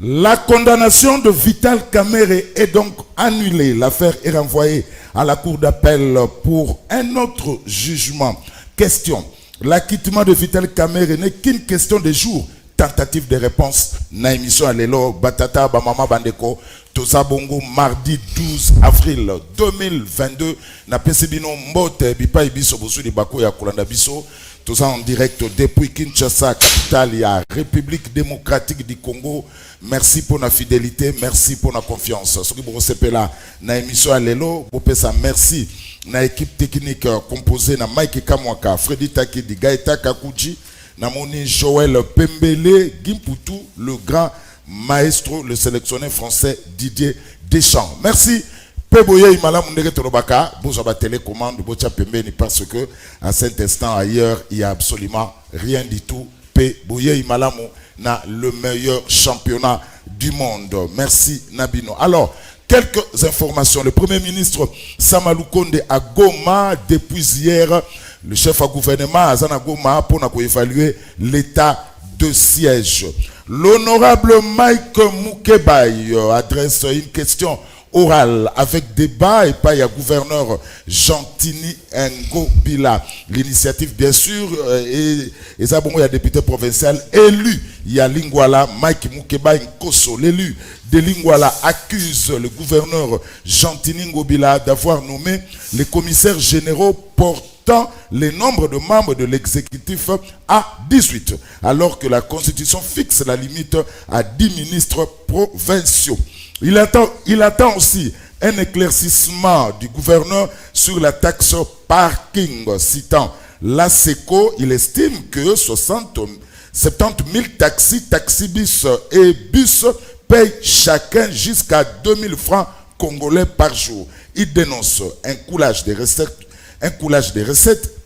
La condamnation de Vital Kamerhe est donc annulée. L'affaire est renvoyée à la cour d'appel pour un autre jugement. Question. L'acquittement de Vital Kamerhe n'est qu'une question de jours. Tentative de réponse. Na émission à l'élo, Batata, Bamama Bandeko, Toza Bongo, mardi 12 avril 2022. Na Pesebino Mbote, Bipa Ibiso, Bosu di Bako ya Kolanda Biso. Toza en direct depuis Kinshasa, capitale ya République démocratique du Congo. Merci pour la fidélité, merci pour la confiance. Ce qui vous recevez là, na émission à l'élo, vous pouvez ça, merci. Na équipe technique composée na Mike Kamwaka, Freddy Takidi, Gaëta Kakuji, Namoni Joël Pembele, Gimputu, le grand maestro, le sélectionneur français Didier Deschamps. Merci. Peboye Imala Mundere Torobaka, Bouzaba télécommande, Bocha Pembeni, parce que à cet instant ailleurs, il n'y a absolument rien du tout. Peboye Imala na le meilleur championnat du monde. Merci Nabino. Alors, quelques informations. Le Premier ministre Samalou Konde à Goma depuis hier. Le chef à gouvernement Azana Goma pour évaluer l'état de siège. L'honorable Mike Mukebai adresse une question orale avec débat et pas il y a gouverneur Gentini Ngobila. L'initiative bien sûr et ça bon il y a député provincial élu. Il y a Lingwala Mike Mukebai Nkoso, l'élu de Lingwala accuse le gouverneur Gentini Ngobila d'avoir nommé les commissaires généraux portant le nombre de membres de l'exécutif à 18, alors que la Constitution fixe la limite à 10 ministres provinciaux. Il attend aussi un éclaircissement du gouverneur sur la taxe parking. Citant l'ASECO, il estime que 70 000 taxis, taxibus et bus payent chacun jusqu'à 2000 francs congolais par jour. Il dénonce un coulage des recettes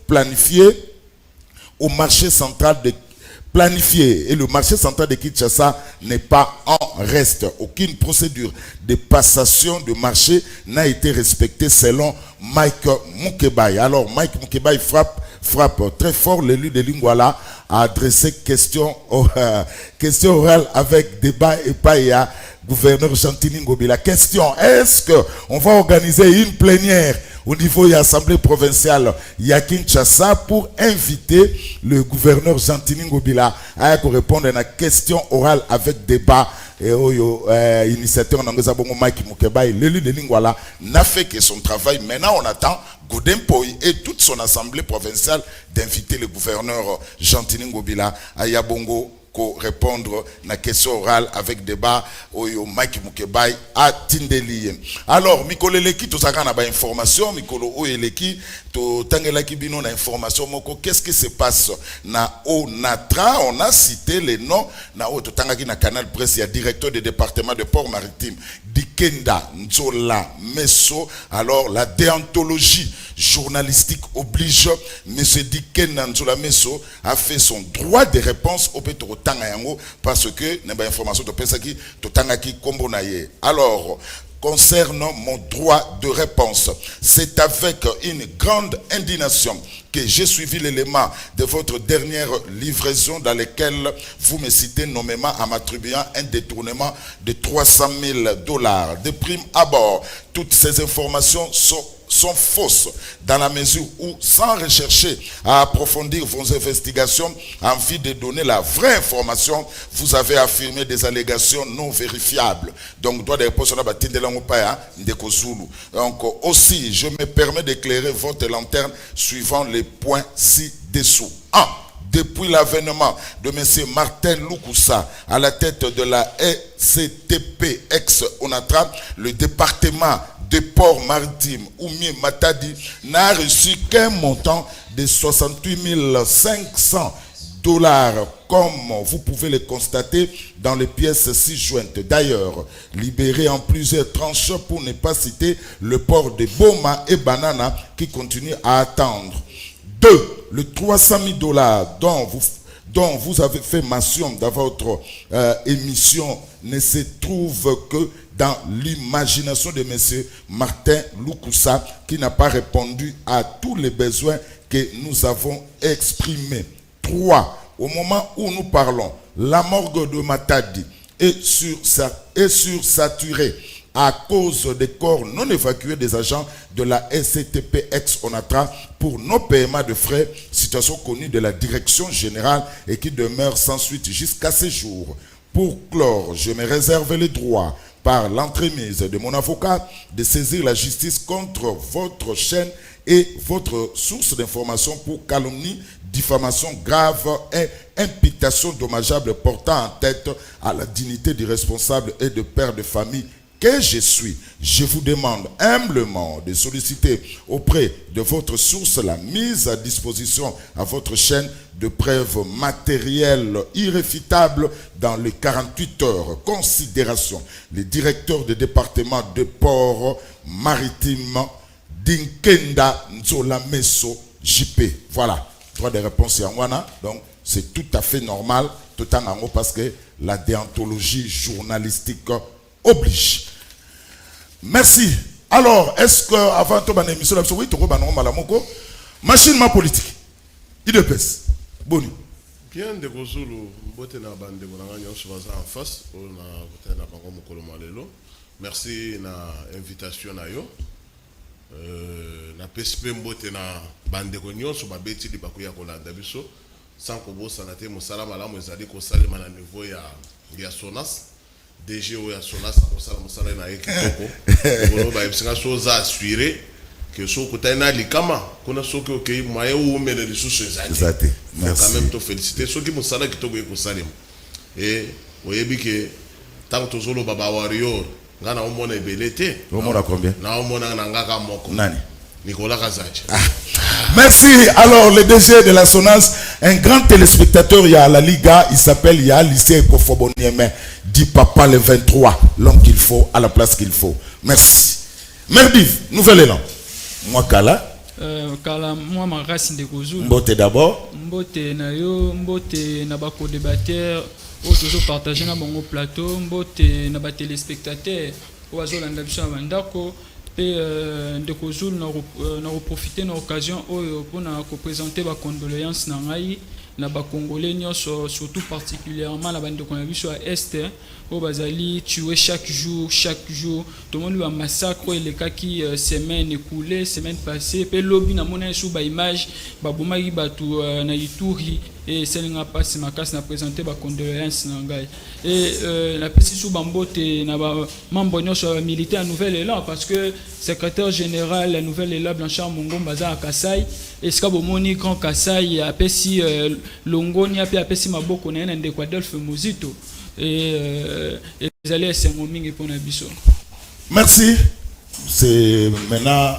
planifié au marché central de planifié et le marché central de Kinshasa n'est pas en reste. Aucune procédure de passation de marché n'a été respectée selon Mike Mukebai. Alors Mike Mukebai frappe très fort l'élu de Lingwala a adressé question orale avec débat et païa gouverneur Gentini Ngobila. Question, est-ce qu'on va organiser une plénière au niveau de l'Assemblée provinciale à Kinshasa pour inviter le gouverneur Gentini Ngobila à répondre à une question orale avec débat et initiateur Mike Mukebai, l'élu de Lingwala, n'a fait que son travail. Maintenant, on attend Godem Poi et toute son assemblée provinciale d'inviter le gouverneur Gentini Ngobila à Yabongo répondre à la question orale avec débat au Mike Mukebai à Tindeli. Alors, Mikolo Leki, tout ça, on a des informations. Mikolo Oyeleki, tout Tangelaki Bino, na information. Moko, qu'est-ce qui se passe na Onatra? On a cité les noms. Na Ototangaki na Canal Presse, il y a directeur du département de Port-Maritime, Dikenda Nzola Messo. Alors, la déontologie journalistique oblige. Monsieur Diken Nzula Meso a fait son droit de réponse au Petro Tangayango parce que n'a pas information de Pesaki to Tangaki Kombonaye. Alors, concernant mon droit de réponse, c'est avec une grande indignation que j'ai suivi l'élément de votre dernière livraison dans lequel vous me citez nommément en m'attribuant un détournement de 300 000 $. De prime abord, toutes ces informations sont fausses dans la mesure où, sans rechercher à approfondir vos investigations en vue de donner la vraie information, vous avez affirmé des allégations non vérifiables. Donc, droit de réponse à donc, aussi, je me permets d'éclairer votre lanterne suivant les points ci-dessous. 1. Depuis l'avènement de M. Martin Lukusa à la tête de la SCTP ex-ONATRA, le département des ports maritimes Oumie Matadi n'a reçu qu'un montant de 68 500 $, comme vous pouvez le constater dans les pièces ci jointes. D'ailleurs, libéré en plusieurs tranches pour ne pas citer le port de Boma et Banana qui continue à attendre. 2. Le 300 000 $ dont vous avez fait mention dans votre émission ne se trouve que dans l'imagination de M. Martin Lukusa qui n'a pas répondu à tous les besoins que nous avons exprimés. 3. Au moment où nous parlons, la morgue de Matadi est sursaturée à cause des corps non évacués des agents de la SCTP ex-ONATRA pour nos paiements de frais, situation connue de la direction générale et qui demeure sans suite jusqu'à ce jour. Pour clore, je me réserve le droit, par l'entremise de mon avocat, de saisir la justice contre votre chaîne et votre source d'information pour calomnie, diffamation grave et imputation dommageable portant en tête à la dignité du responsable et de père de famille que je suis. Je vous demande humblement de solliciter auprès de votre source la mise à disposition à votre chaîne de preuves matérielles irréfutables dans les 48 heures. Considération. Le directeur du département de port maritime Dinkenda Nzola Meso JP. Voilà. Droit de réponse Yangwana. Donc, c'est tout à fait normal, tout en haut, parce que la déontologie journalistique oblige. Merci. Alors, est-ce que avant tout ban émission oui to ba no malamoko machine ma politique. IDPS. Boni. Bien de Kozulu mbote na bande bonanga nyonso baza en face on a côté na bango mokolo malelo. Merci na invitation na yo. Na PSP mbote na bande ko nyonso ba beti di bakuya kolanda biso sans ko bosana te mosala malamu ezali ko salema na niveau ya Sonas. DG ou ya Sonas kosala mosala na ekitoko bolo ba ebisinga soza assurer que so kutana likama kuna soki okei maye ou mele lisusu ezali. Exact. Merci. Quand même te féliciter soki mosala kitoko ekosalema et oyebi ke tant tozolo baba warrior ngana omona ebelete omona combien na omona ngaka moko nani Nicolas Kazache. Merci. Alors, le DG de la Sonas, un grand téléspectateur, il y a la Liga, il s'appelle, il y a lycée Kofobonieme, dit papa le 23, l'homme qu'il faut, à la place qu'il faut. Merci. Merdiv, nouvel élan. Moi, Kala. Kala, moi, ma race de Kozulu. Mbote d'abord. Mbote na yo, mbote na bako débatteur, toujours partager na bongo plateau, mbote na ba téléspectateur, oazo landa biso bandako. Et de Kozul n'a profité de l'occasion pour présenter les condoléances na ba Congolais, surtout particulièrement la bande de Konabisho à Est, au Bazali, tué chaque jour. Tout le monde a massacre et les cas qui semaine écoulée, semaine passée. Puis lobby na mona sous ba image, ba bomagi batu na Ituri et celle n'a pas ma casse n'a présenté ba condoléances na ngai. Et la petite sous bambote na ba membre nyonso militaire nouvelle élan parce que secrétaire général la nouvelle élan Blanchard Mongo Baza à Kasai et ce bomoni grand Kasai a pesi longoni a pesi maboko na ndeko Adolphe Muzito et les alliés c'est mon mingi pour na biso. Merci. C'est maintenant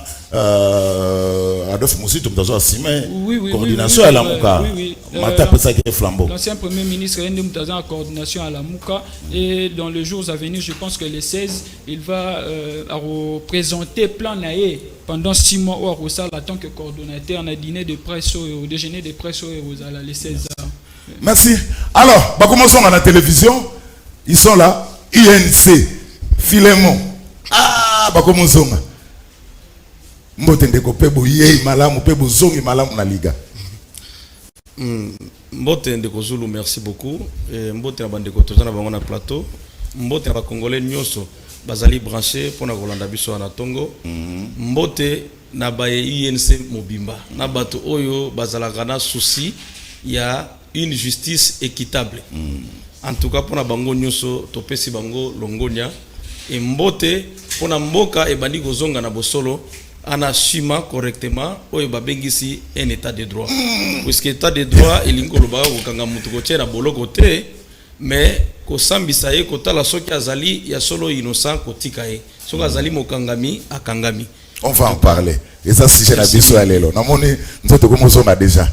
Adolphe Muzito mtazo asime coordination à la Moka. Oui. L'ancien premier ministre est en coordination à la Mouka et dans les jours à venir, je pense que le 16, il va présenter plan Naé pendant 6 mois au Arosal en tant que coordonnateur à dîner de presse au déjeuner de presse au Arosal les 16 ans. Merci. Alors, commençons à la télévision. Ils sont là. INC, Philemon. Commençons. Mbotende ko pebo yei malamu pebo zongi malamu na liga. Mbotende ko Zulu, merci beaucoup. Mbotende na bande ko tozana bango na plateau. Mbotende na congolais nyonso bazali branché pour na kolanda biso na Tongo. Mbote na baye INC mobimba. Na bato oyo bazalaka na souci ya une justice équitable. En tout cas pour na bango nyonso topesi bango longonia et mbote pour na mboka e bandi kozonga na bosolo ana shima correctement oyo babengisi un état de droit. Puisque état de droit elingolo ba ko kanga mutu ko tshera boloko te mais ko sambisa ye ko tala soki azali ya solo innocent ko tika ye. Soki azali mokangami akangami. On va en parler. Et ça si j'ai la biso alelo. Na moni nzoto ko mozo na déjà.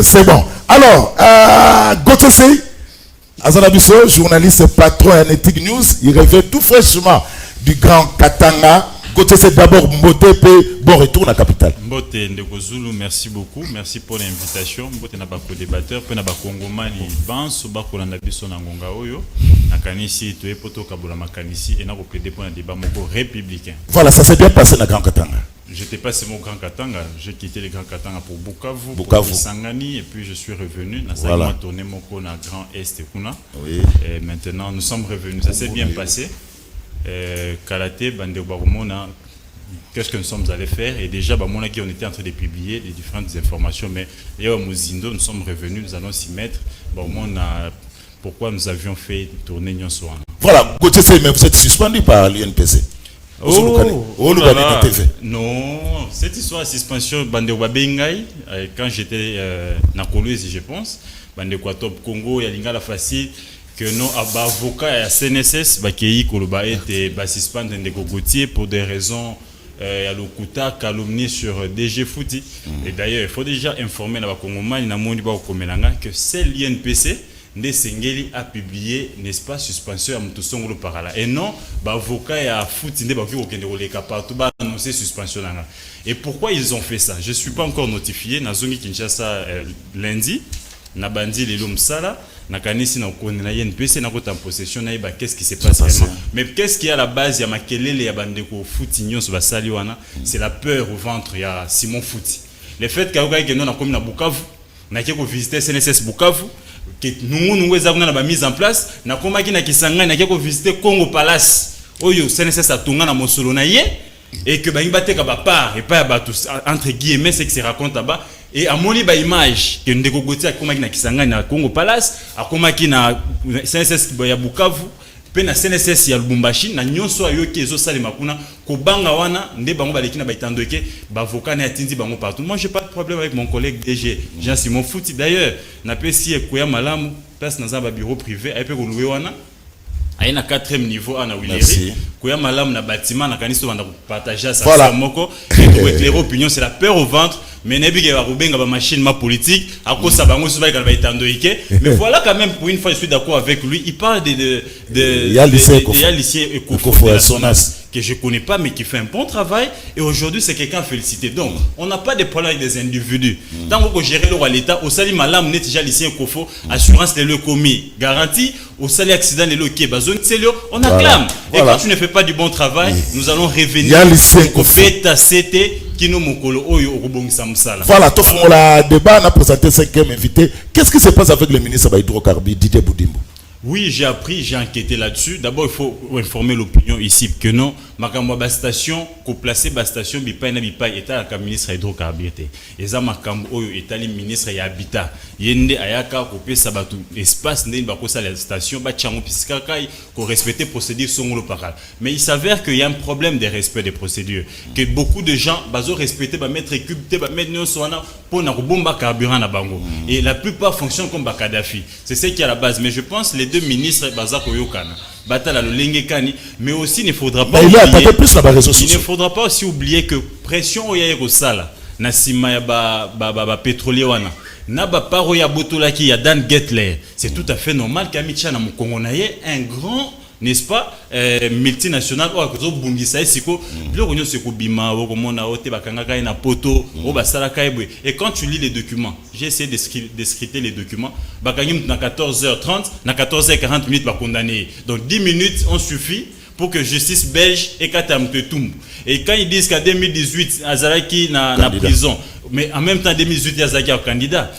C'est bon. Alors, Gauthier Sey, Azanabiso, journaliste patron à Netic News, il revient tout fraîchement du Grand Katanga. Gauthier Sey d'abord Mbote, puis bon retour à la capitale. Mbote Ndeko Zulu, merci beaucoup. Merci pour l'invitation. Mbote n'a pas co-débatteur, puis n'a pas Congomani, Banso, Bako Landabiso Nangonga Oyo, Nakanisi, Toé Poto Kabula Makanisi, et n'a pas plaidé pour un débat moko républicain. Voilà, ça s'est bien passé dans le Grand Katanga. J'étais passé mon Grand Katanga, j'ai quitté le Grand Katanga pour Bukavu, pour Sangani, et puis je suis revenu. Voilà. Tourné mon cours dans Grand Est Kuna. Oui. Et maintenant, nous sommes revenus. Ça s'est bien passé. Kalaté, Bande Barumona, qu'est-ce que nous sommes allés faire? Et déjà, on était en train de publier les différentes informations, mais nous sommes revenus, nous allons s'y mettre. Pourquoi nous avions fait tourner Nyonsoan. Voilà, Gauthier Sey, mais vous êtes suspendu par l'UNPC. Non, cette histoire de suspension, Bande Wabengai, quand j'étais na Kolwezi, je pense, Bande Top Congo, Yalinga facile que nos avocats à CNSS, qui Koloba était suspendus de Gogotier pour des raisons à l'Okuta, calomnie sur DG Fouti. Et d'ailleurs, il faut déjà informer la Congomani que c'est l'INPC. Ndesengeli a publié, n'est-ce pas, suspension à Moutoussongolo par là. Et non, avocat et à foot, il n'y a pas annoncé suspension. Et pourquoi ils ont fait ça? Je ne suis pas encore notifié. Nazongi Kinshasa lundi, Nabandi Lelom Sala, Nakanisi na INPC na en possession na qu'est-ce qui s'est passé vraiment. Mais qu'est-ce qui est à la base? Il y a Makelele, il y a Bandeko Foutignon sur Basaliwana. C'est la peur au ventre, il y a Simon Fouti. Le fait qu'il y a un comme na Bukavu, na qui visiter CNSS Bukavu, que nous avons mise en place, na komaki na Kisangani, na qui visiter Congo Palace, oyo CNSS a tourné na Mosolo na ye, et que bayi bateka ba part et pas ba tous entre guillemets c'est que se raconte là-bas. Et à mon image que Ndeko Gotia komaki na Kisangani na Congo Palace, a komaki na CNSS ya Bukavu. Na CNSS ya Lubumbashi na nyonso ayoki ezo salema kuna ko banga wana nde bango baleki na baitandoke bavoka na atindi bango partout. Moi j'ai pas de problème avec mon collègue DG Jean-Simon Fouti. D'ailleurs na pesi ekoya malamu place na za ba bureau privé ayepe ko louer wana aina 4e niveau ana Wileri koya malamu na bâtiment na kaniso banda partager ça moko et pour éclairer opinion c'est la peur au ventre. Mais nebi ba rubenga ba machine ma politique à cause ça bango souvent quand ba itandoike. Mais voilà quand même pour une fois je suis d'accord avec lui, il parle de lycée que je connais pas mais qui fait un bon travail et aujourd'hui c'est quelqu'un félicité. Donc on n'a pas de problème avec des individus. Tant qu'on gérer le roi l'état au sali malam net déjà lycée Kofo assurance de le commis garantie au sali accident de l'OK bazone c'est on acclame. Et quand tu ne fais pas du bon travail, nous allons revenir au bêta CT qui nous mokolo oyo okubongisa musala. Voilà, tout le monde débat, on a présenté 5e invité. Qu'est-ce qui se passe avec le ministre de l'Hydrocarbure, Didier Boudimbo? Oui, j'ai appris, j'ai enquêté là-dessus. D'abord, il faut informer l'opinion ici que non, makambo ba station, ko placer ba station bipa na bipa état ka ministre hydrocarbure. Et ça makambo oyo état li ministre ya habitat. Yende ayaka ko pesa batu espace ndeni ba ko sa la station ba chango pisika kai ko respecter procédure songolo paral. Mais il s'avère qu'il y a un problème de respect des procédures, que beaucoup de gens bazo respecter ba mettre cubité ba mettre nyonso wana pour na ko bomba carburant na bango. Et la plupart fonctionnent comme ba Kadhafi. C'est ce qui est à la base, mais je pense les deux ministres bazako yokana. Batala le kani, mais aussi il ne faudra pas oublier que pression oya ko sala na sima ya ba pétrolier wana Naba paro ya botolaki ya Dan Getler. C'est tout à fait normal qu'Amicha na Mukongo na ye un grand, n'est-ce pas, multinational ou akozo bungisa siko biloko nyo seko bima o komona o te bakanga kai na poto o basala kai bwe. Et quand tu lis les documents, j'ai essayé d'escriter les documents, bakangi na 14h30, na 14h40 minutes ba condamné. Donc 10 minutes on suffit pour que justice belge et Katamtetum. Et quand ils disent qu'en 2018, Azaraki na prison, mais en même temps, en 2018, Azaraki est candidat.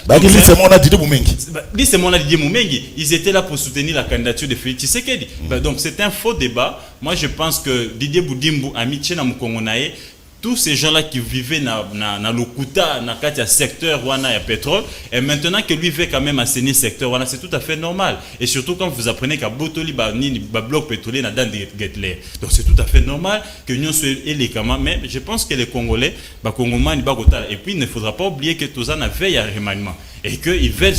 Ils étaient là pour soutenir la candidature de Félix Tshisekedi. Donc c'est un faux débat. Moi je pense que Didier Boudimbu, Amiche na Mukongonaye, tous ces gens-là qui vivaient dans l'Okuta, dans le secteur où il y a pétrole, et maintenant que lui veut quand même assainir le secteur, c'est tout à fait normal. Et surtout quand vous apprenez qu'à Botoli, il y a un bloc pétrolier dans Dan Getler. Donc c'est tout à fait normal que nous soyons les Kama. Mais je pense que les Congolais, et puis il ne faudra pas oublier que tous en veillent à remaniement. Et qu'ils veulent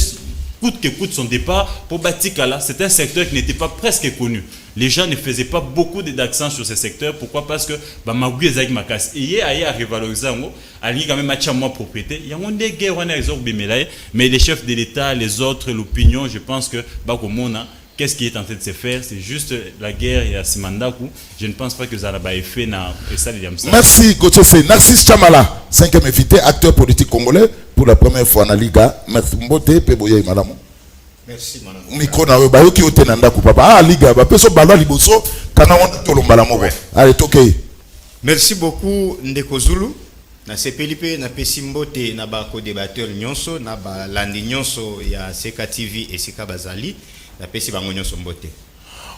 coûte que coûte son départ pour Batikala. C'est un secteur qui n'était pas presque connu. Les gens ne faisaient pas beaucoup d'accent sur ce secteur. Pourquoi? Parce que Magui et Zagui Makas. Et il y a revaloriser quand même match à moi propriété. Il y a des guerres, mais les chefs de l'État, les autres, l'opinion, je pense que Bakomona, qu'est-ce qui est en train de se faire? C'est juste la guerre et la Simandaku. Je ne pense pas que ça a fait na ça. Merci Gauthier. C'est Narcisse Chamala, 5e invité, acteur politique congolais pour la première fois dans la Liga. Merci Mbote, Peboye madame. Merci madame. Miko na we bayoki otenanda ku papa. Ah Liga ba peso balwa liboso kana wona tolombala moko. Allez tokei. Merci beaucoup Ndeko Zulu. Na sepelipe na pesi Mbote na ba co-débatteur nyonso na ba landi nyonso ya Seka TV et Seka Bazali.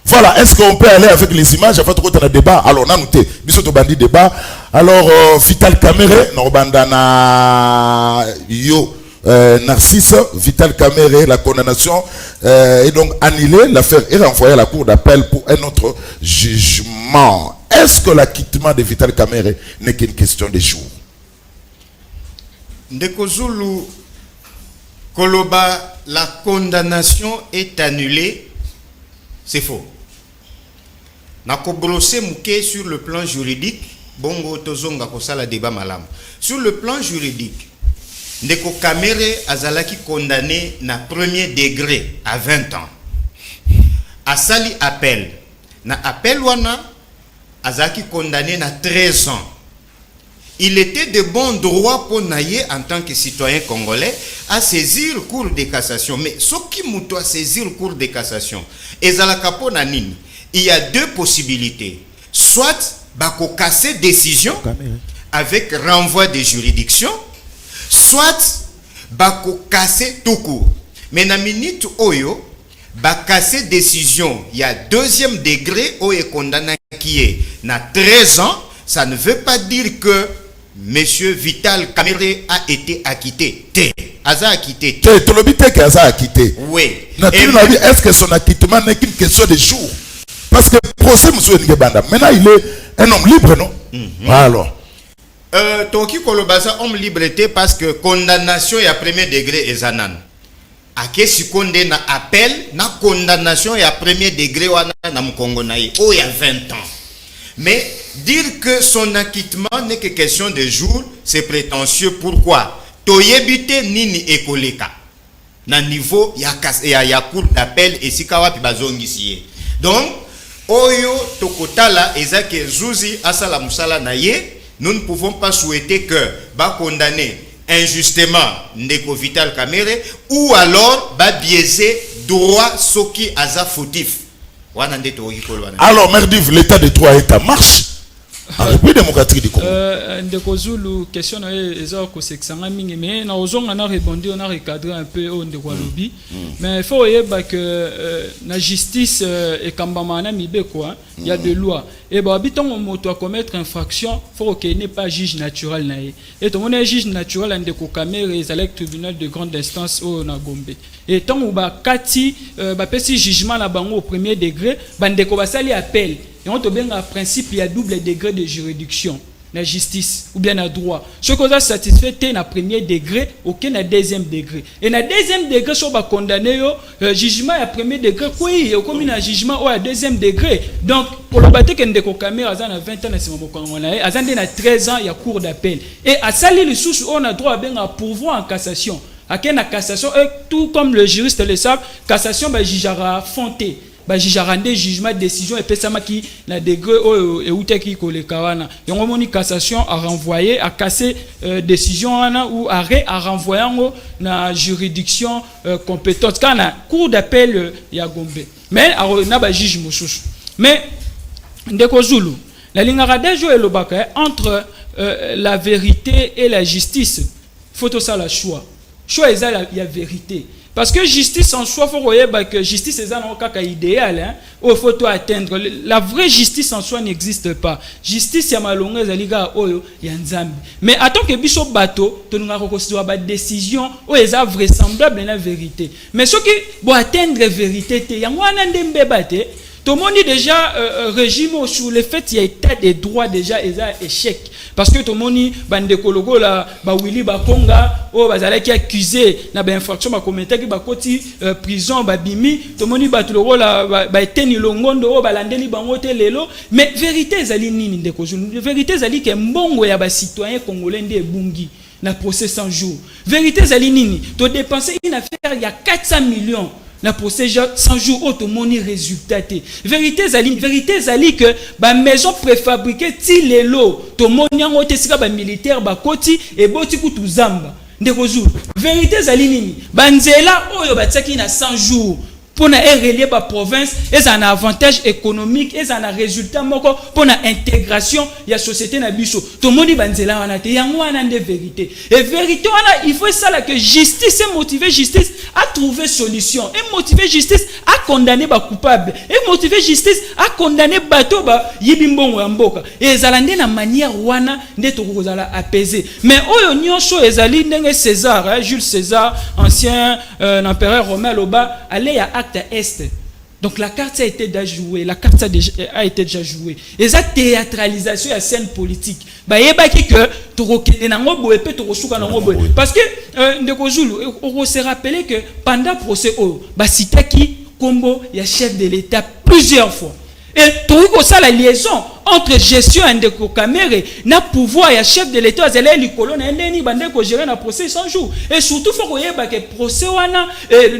Voilà, est-ce qu'on peut aller avec les images afin de faire un débat? Alors, on a noté, bisoto bandi débat. Alors, Vital Kamere, Norbandana Yo Narcisse, Vital Kamere, la condamnation est donc annulée. L'affaire est renvoyée à la cour d'appel pour un autre jugement. Est-ce que l'acquittement de Vital Kamere n'est qu'une question de jours? Ndeko Zulu Koloba, la condamnation est annulée, c'est faux. Nako brossé mouké sur le plan juridique, bongo tozonga kosala débat malam. Sur le plan juridique, Ndeko Kamere azalaki condamné na premier degré à 20 ans. Asali appel. Na appel wana azalaki condamné na 13 ans. Il était de bon droit pour Naye en tant que citoyen congolais à saisir le cours de cassation. Mais ce qui m'a à saisir le cours de cassation, il y a deux possibilités. Soit bako casser décision avec renvoi de juridiction, soit bako casser tout court. Mais na minute oyo ba casser décision, il y a deuxième degré où est condamné qui est na 13 ans, ça ne veut pas dire que Monsieur Vital Kamere a été acquitté. Aza acquitté. Que Aza acquitté. Oui. Est-ce que son acquittement n'est qu'une question de jours? Parce que procès Monsieur Ngebanda, maintenant il est un homme libre, non? Alors. Toki Kolobaza homme liberté parce que condamnation et à premier degré est zanan. Ake si condé na appel na condamnation et à premier degré wana na Mkongo naï. Oh il y a 20 ans. Mais dire que son acquittement n'est que question de jours, c'est prétentieux. Pourquoi? Toyebite nini ekoleka. Na niveau ya cour d'appel et sikawa pi bazongisiye. Donc, oyo tokotala ezake zuzi asala musala na ye, nous ne pouvons pas souhaiter que ba condamner injustement Ndeko Vital Kamere ou alors ba biaiser droit soki aza fautif. Alors, Merdiv, l'état de droit est en marche en République démocratique du Congo. Ndeko Zulu, question mais on a répondu, on a recadré un peu au Ndeko Lobby. Mais il faut dire que la justice est quand même il y a des lois. Et bien, si on doit commettre infraction, il faut qu'il n'y ait pas juge naturel. Et tout le monde est juge naturel, Ndeko Kamere, et le tribunal de grande instance au Nagombe. Et tant que Kati, si jugement au premier degré, Ndeko Basali appel. Et on te donne un principe, il y a double degré de juridiction. La justice ou bien le droit. Ce qu'on a satisfait, c'est na premier degré, aucun na deuxième degré. Et na deuxième degré, si on va condamner, jugement à premier degré, oui, comme un jugement à deuxième degré. Donc, pour le bâtir qu'il y a des caméras, à 20 ans, à 13 ans, il y a cours d'appel. Et à salir les sources, on a droit à pourvoir en cassation. ake na cassation et tout comme le juriste le savent, cassation ba jijara fonté ba jijara nde jugement décision et pesama qui na degré et outeki koleka wana yango moni cassation a renvoyer a casser décision wana ou arrêt a renvoyer ngo na juridiction compétente kana cour d'appel ya Gombe mais na ba juge mosusu mais ndeko Zulu la lingara dejo elobaka entre la vérité et la justice faut ça la choix eza la vérité parce que justice en soi faut croire que justice eza na kaka idéal hein au faut atteindre la vraie justice en soi n'existe pas justice ya malonga ezaliga oyo ya nzambe mais attends que biso bato to nga kokosidwa ba décision o eza vraisemblable na vérité mais ce qui bo atteindre vérité te yango wana ndembe bate tout le monde dit déjà régime sur le fait qu'il y a état des droits déjà est un échec parce que tout le monde dit bande kologo la ba Willy Bakonga oh bazala qui accusé na ba infraction ba commettre qui ba koti prison ba bimi tout le monde dit ba tout le la ba eteni longondo oh ba landeli bango te lelo mais vérité ezali nini ndeko vérité ezali que mbongo ya ba citoyen congolais nde ebungi na procès 100 jours vérité ezali nini to dépenser une affaire il y a 400 millions na procès 100 jours automoni résultat vérité zali que ba maison préfabriquée ti lelo to moni yango te sika ba militaire ba koti et boti kutu zamba ndeko Zulu vérité zali nini banzela oyo batiaki na 100 jours pour na relier ba province et un avantage économique et un résultat moko pour na intégration ya société na biso to moni banzela wana te yango wana nde vérité et vérité wana il faut ça là que justice et motiver justice à trouver solution et motiver justice à condamner ba coupable et motiver justice à condamner bato ba yibimbongo ya mboka et ezalande na manière wana nde to kozala apaiser mais oyo nyonso ezali ndenge César Jules César ancien empereur romain loba allait ya acte est. Donc la carte a été déjà jouée, la carte a été déjà jouée. Et ça théâtralisation à scène politique. Bah yeba ki que torokende na ngobo epe torosuka na ngobo. Parce que ndeko Zulu on se rappeler que pendant procès bah sitaki kombo ya chef de l'État plusieurs fois. Et tout ça la liaison entre gestion ndeko Kamere na pouvoir ya chef de l'État azela likolo na ndeni bande ko gérer na procès 100 jours et surtout faut koyeba que procès wana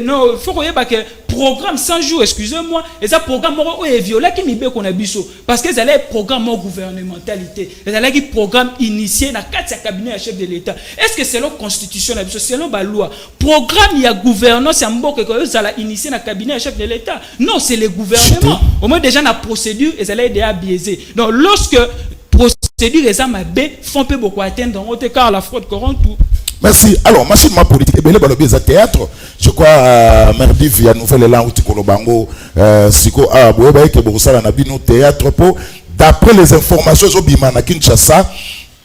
non faut koyeba que programme 100 jours excusez-moi et ça programme o e viola ki mibe ko na biso parce que ça les programme gouvernementalité ça les programme initié na 4 cabinet ya chef de l'État est-ce que c'est la constitution na biso c'est la loi programme ya gouvernance ya mboka ko ça la initié na cabinet ya chef de l'État non c'est le gouvernement au moins déjà na procédure et ça les déjà biaisé. Donc, lorsque procédure et ça m'a bé, font peu beaucoup atteindre dans votre car la fraude corrompt tout. Merci. Alors, machine ma politique et belé balobi za théâtre. Je crois merdi via nouvelle élan outi kolobango siko boyeba ke bosala na bino théâtre po d'après les informations zobima na Kinshasa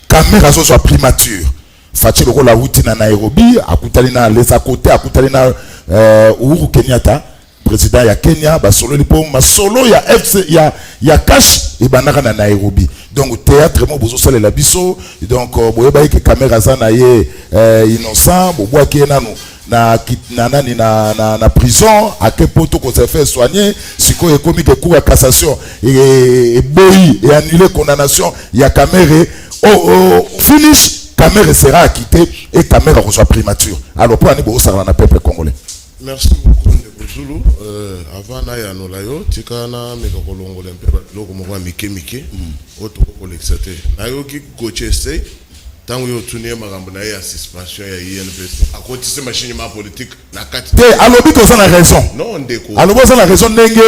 caméra zo soit primature. Fati loko la outi na Nairobi akutali na les à côté akutali na Uhuru Kenyatta président ya Kenya ba solo lipo ma solo ya FC ya cash et banaka na Nairobi donc théâtre mo bozo sala la biso donc boyeba ke caméra za na ye innocent boboa ke nanu na prison à quel point tout qu'on s'est fait soigner siko ekomi ke cour à cassation et boyi et annuler condamnation ya caméra finish caméra sera acquitté et caméra reçoit primature alors pour ani bo sala na peuple congolais. Merci beaucoup Ndeko Zulu. Avant na ya nolayo tikana meka kolongola mpeba loko moko mike oto ko lexate na yo ki coachese tango yo tunie makambo na ya suspension ya INPC akotise machine ma politique na kati te alobi to ça na raison non ndeko alobi ça na raison ndenge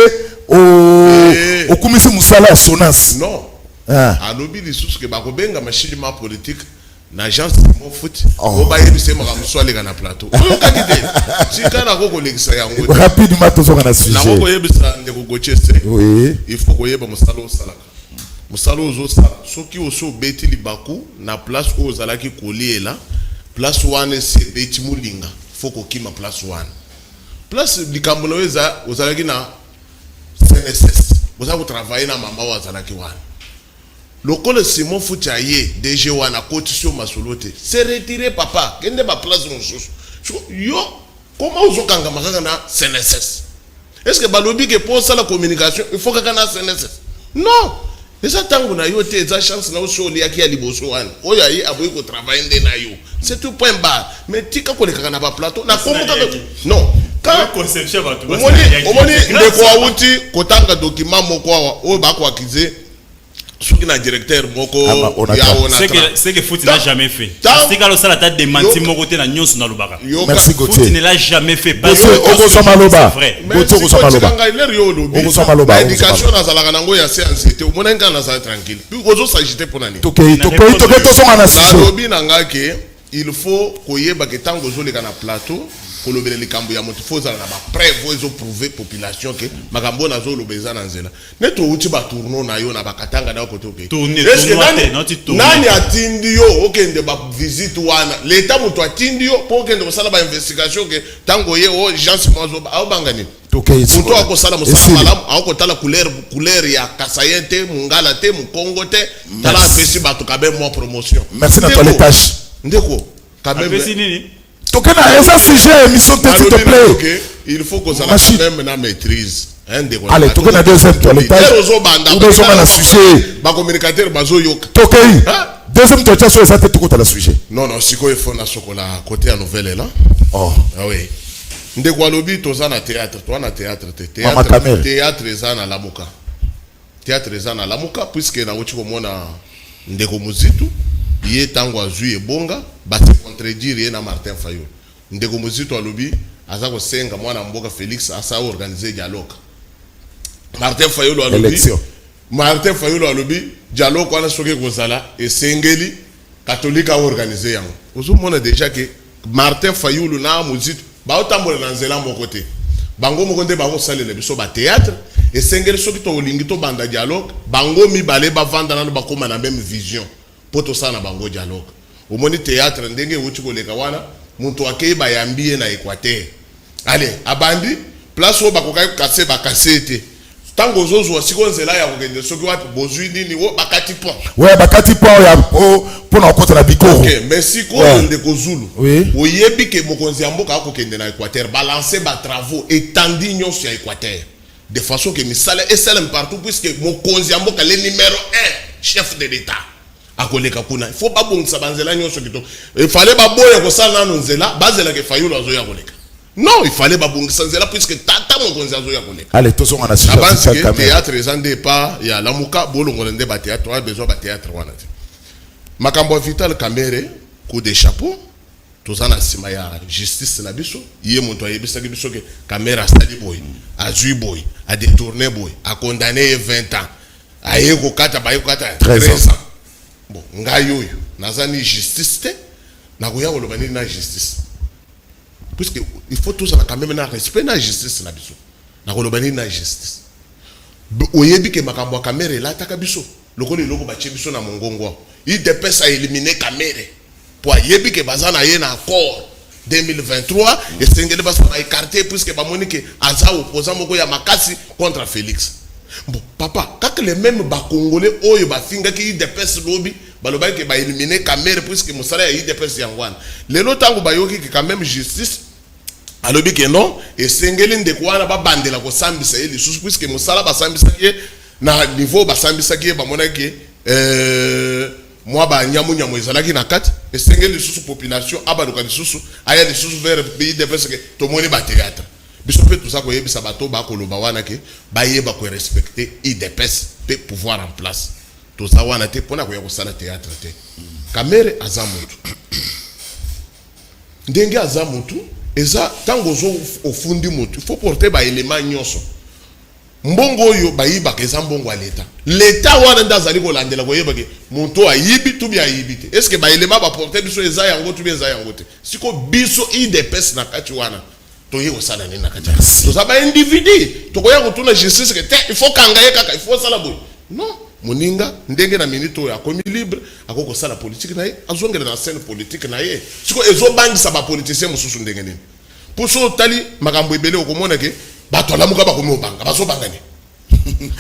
o kumisi musala sonance non alobi lisusu ke bakobenga machine ma politique n'agence mon foot o ba yebise makambo so alega na plateau o kakite tikana ko kolekisa yango rapidement to na sujet na ko yebisa ndeko coachese oui il faut ko yeba musala osalaka musala ozosala soki oso beti libaku na place o ozalaki koliela place wane se beti mulinga faut ko kima place wane place likambo noeza ozalaki na CNSS oza ko travailler na mama wazalaki wane lokole Simon Foutiaye DG wana cotisation masolote c'est retiré papa kende ba place mosusu yo comment ozokanga makanga na CNSS est-ce que balobi que pour ça la communication il faut que na CNSS non eza tango na yo te eza chance na osoli yaki ya liboso wana oyo ayi aboyi ko travailler nde na yo c'est tout point barre mais tika ko lekaka na ba plateau na komboka non quand conception ba tout omoni ndeko awuti kotanga document moko oyo ba ko akize soki na directeur moko ya ona c'est que foot n'a jamais fait c'est que ça la tête de menti moko te na nyonso na lubaka merci foot Gauthier ne l'a jamais fait parce que okoso maloba Gauthier okoso maloba éducation na zalaka nango ya séance te omona nga na za tranquille puis ozo s'agiter pour nani tokei tosonga na sujet lobi nanga ke il faut koyeba ke tango zoleka na plateau kolobela likambo ya moto faut zala na ba preuve ezo prouver population ke makambo na zo lobeza na nzela neto uti ba tourno na yo na bakatanga na kote oke nani atindi yo okende ba visite wana l'état moto atindi yo pour okende kosala ba investigation ke tango ye o gens mozo ba bangani tokei moto akosala mosala malamu akotala couleur ya kasayente mungala te mukongo te tala pesi bato kabe mo promotion merci na toi les tâches ndeko kabe tokena eza sujet émission s'il te plaît il faut que ça la même na maîtrise allez tokena deuxième toilettage ou deuxième na sujet ba communicateur bazo yoka tokei deuxième toilettage sur ça tete kota la sujet non siko il faut na sokola côté à nouvelle là oh ah oui ndeko alobi toza na théâtre toi na théâtre théâtre eza na lamuka théâtre eza na lamuka puisque na uchi komona ndeko muzitu ye tango azui ebonga ba se contredire ye na Martin Fayulu ndeko muzitu alobi aza ko senga mwana mboka Félix asa organiser dialogue Martin Fayulu alobi dialogue wana soki kozala esengeli catholique a organiser yango ozomona déjà que Martin Fayulu na muzitu ba otambola na nzela moko te bango moko nde ba kosalela biso ba théâtre esengeli soki to olingi to banda dialogue bango mibale ba vanda na ba koma na même vision poto sana bango dialogue omoni théâtre ndenge uti koleka wana muntu akei bayambi na Équateur allez abandi place o bakokai kase bakasete tango zozo siko nzela ya kokende soki wapi bozwi nini wo bakati pont ouais bakati pont ya po na kota na bikoro OK mais siko ndeko Zulu oyebi ke mokonzi ya mboka akokende na Équateur balancer ba travaux étendus nyonso ya Équateur de façon que misala SLM partout puisque mokonzi ya mboka le numéro 1 chef de l'état akoleka kuna il faut pas bongisa banzela nyonso kito il fallait baboya kosala nanu nzela bazela ke Fayulu azoya koleka non il fallait babongisa nzela puisque tata mokonzi azoya koleka allez tosonga na sujet quand théâtre ezande pas ya lamuka bolongo nde ba théâtre a besoin ba théâtre wana te makambo Vital Kamerhe coup de chapeau tozana sima ya justice na biso ye moto ayebisa ke biso ke Kamerhe asali boy azui boy a détourné boy a condamné 20 ans aye ko kata ba ko kata 13 ans bon ngai oyo nazani justice te na koya koloba nini na justice puisque il faut tous quand même na respect na justice na biso na koloba nini na justice oyebi ke makambo ya Kamerhe la taka biso lokoli loko bache biso na mongongo IDPS a éliminé Kamerhe po ayebi ke bazana ye na accord 2023 esengeli basa ba écarté puisque ba monike aza opposant moko ya makasi contre Félix. Bon, papa, quand les mêmes Congolais oyo ba finga ki IDPS lobby, ba loba ke ba éliminer Kamerhe puisque mosala ya IDPS yangwana. Lelo tango ba yoki ke quand même justice alobi ke non esengeli ndeko wana ba bandela ko sambisa ye lisusu puisque mosala ba sambisa ye na niveau ba sambisa ye ba mona ke moi ba nyamu ezalaki na kati esengeli lisusu population abaluka lisusu aya lisusu vers IDPS ke to moni ba théâtre. Biso pe tout ça ko yebisa bato ba koloba wana ke ba yeba ko respecter IDPS pe pouvoir en place tout ça wana te pona ko ya ko sala théâtre te Kamerhe azamutu ndenge azamutu eza tango zo ofundi mutu faut porter ba élément nyonso mbongo yo ba yiba ke za mbongo aleta l'état wana ndazali ko landela ko yeba ke muntu ayibi tu bi ayibi te est-ce que ba élément ba porter biso eza yango tu bi eza yango te siko biso IDPS na kati wana toye osala nini na kati to za ba individu to koya kutuna justice ke te il faut kangaye kaka il faut sala boy non moninga ndenge na minute ya komi libre akoko sala politique na ye azongela na scène politique na ye siko ezo bangisa ba politicien mususu ndenge nini puso tali makambo ebele okomona ke bato lamuka ba komi obanga bazo banga ni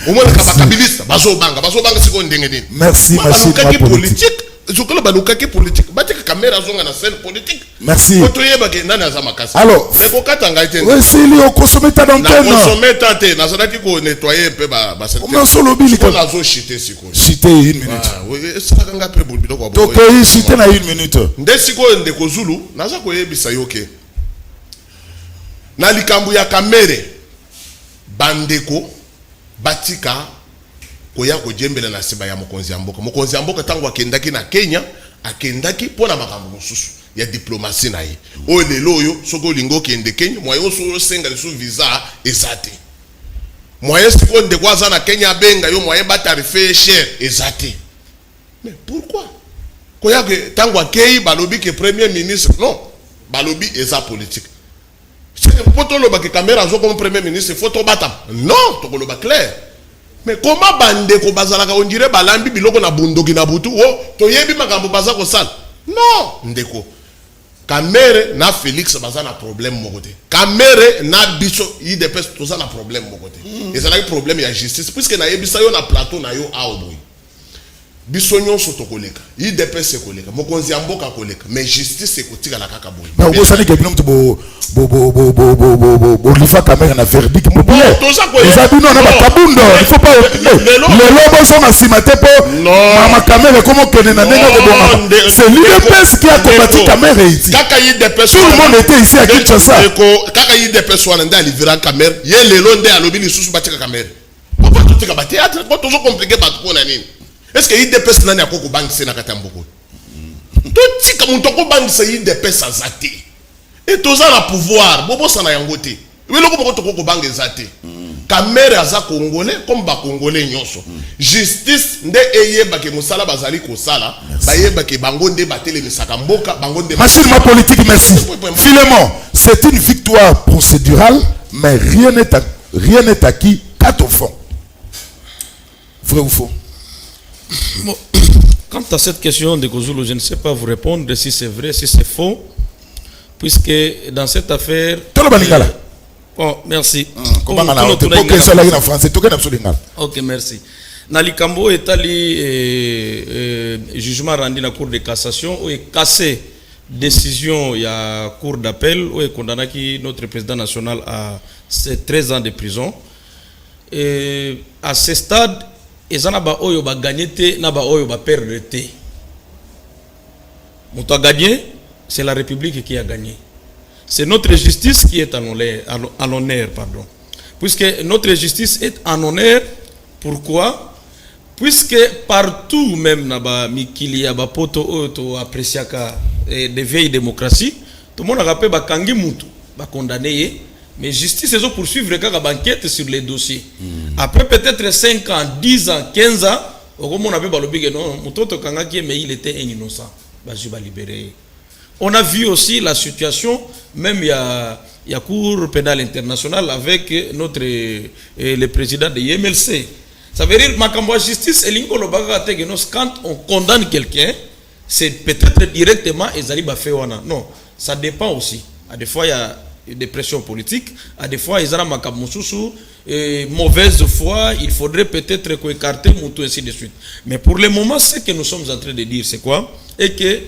omona ka bakabilista bazo banga siko ndenge nini merci machine politique je crois ba lukaki politique ba te ka caméra zonga na scène politique. Merci. Otoyeba ke nani aza makasi. Alors, ndeko katanga ite. Oui, c'est lui au consommer ta d'antenne. Na consommer ta te, na zalaki ko nettoyer pe ba secteur. Comment solo bili ko na zo chiter siko. Chiter 1 minute. Ah, oui, ça kanga pe bulbi ko. Tokoyi chiter na 1 minute. Ndesiko ndeko Zulu, naza ko yebisa yoke. Na likambu ya kamere bandeko batika koya kojembela na siba ya mokonzi ya mboka. Mokonzi ya mboka tango akendaki na Kenya, akendaki pona makambo mosusu ya diplomasi na ye. O lelo oyo soko lingo kende Kenya, moyo so senga su visa ezate. Moyo siko ndeko aza na Kenya benga yo moyo ba tarife cher ezate. Mais pourquoi? Koya ke tango akei balobi ke premier ministre, non, balobi eza politique. C'est photo lo ba ke caméra zo comme premier ministre, photo batam. Non, to lo ba clair. Mais comment bande ko bazalaka on dirait balambi biloko na bundoki na butu oh to yebi makambo baza ko sala non ndeko kamere na Félix baza na problème moko te kamere na biso IDPS toza na problème moko te ezala problème ya justice puisque na yebisa yo na plateau na yo aoboy biso nyonso tokoleka IDPS ekoleka mokonzi ya mboka koleka mais justice ekotika la kaka boy mais vous savez que bino mto bo lifa kamera na verdict mo bien les abino na bakabundo il faut pas le lobo sont na simate po mama kamera comment kene na nenga ko bonga c'est l'IDPS qui a combattu kamera ici kaka IDPS tout le monde était ici à Kinshasa kaka IDPS wana nda livra kamera ye lelo nde alobi lisusu batika kamera pourquoi tout ka théâtre pourquoi toujours compliqué ba ko na nini est-ce que IDPS nani akoko bangise na katamboko to tika muntu ko bangise IDPS azate et toza na pouvoir bobo sana yangote welo ko to ko bangisa te kamera za congolais comme ba congolais nyonso justice nde eyeba ke musala bazali ko sala bayeba ke bango nde batele misaka mboka bango nde machine ma politique merci Philemon c'est une victoire procédurale mais rien n'est acquis quant au fond vrai ou faux? Bon, quant à cette question de Kozulu, je ne sais pas vous répondre si c'est vrai, si c'est faux, puisque dans cette affaire... Bon, merci. Ok, merci. Nalikambo est allé jugement rendu dans la Cour de cassation, où est cassé décision, il y a Cour d'appel, où est condamné notre président national à 13 ans de prison. Et à ce stade, et ça n'a pas oyo ba gagné te n'a pas oyo ba perdre te. Moto a gagné, c'est la République qui a gagné. C'est notre justice qui est en honneur, pardon. Puisque notre justice est en honneur, pourquoi? Puisque partout même na ba mikili ya ba poto oyo to appréciaka de vieille démocratie, tout le monde a rappelé ba kangi mutu, ba condamné. Mais justice, ils ont poursuivre quand enquête sur les dossiers. Après peut-être 5 ans, 10 ans, 15 ans, on a vu que non, mais il était innocent. Je vais libérer. On a vu aussi la situation, même il y a Cour pénale internationale avec notre le président de l'IMLC. Ça veut dire que la justice, quand on condamne quelqu'un, c'est peut-être directement non, ça dépend aussi. À des fois, il y a des pressions politiques, à des fois ils ont mauvaise foi, il faudrait peut-être écarter Moutou ainsi de suite. Mais pour le moment, ce que nous sommes en train de dire, c'est quoi? Et que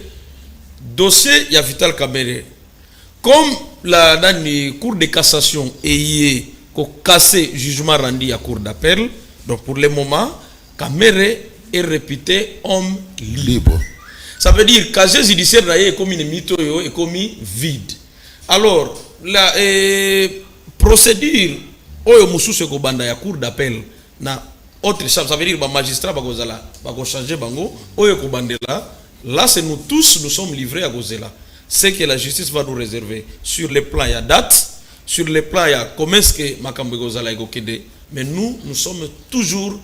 dossier il y a Vital Kamerhe, comme la Cour de cassation et cassé jugement rendu à Cour d'appel, donc pour le moment, Kamerhe est réputé homme libre. Ça veut dire que casier judiciaire est comme une mytho et comme vide. Alors la procédure oyo mususu ko banda ya cour d'appel na autre chambre, ça veut dire ba magistrat ba kozala ba ko changer bango oyo ko bandela là c'est nous tous nous sommes livrés à Gozela. C'est que la justice va nous réserver sur le plan ya date, sur le plan ya comment est-ce que makambo Gozela ego kende, mais nous sommes toujours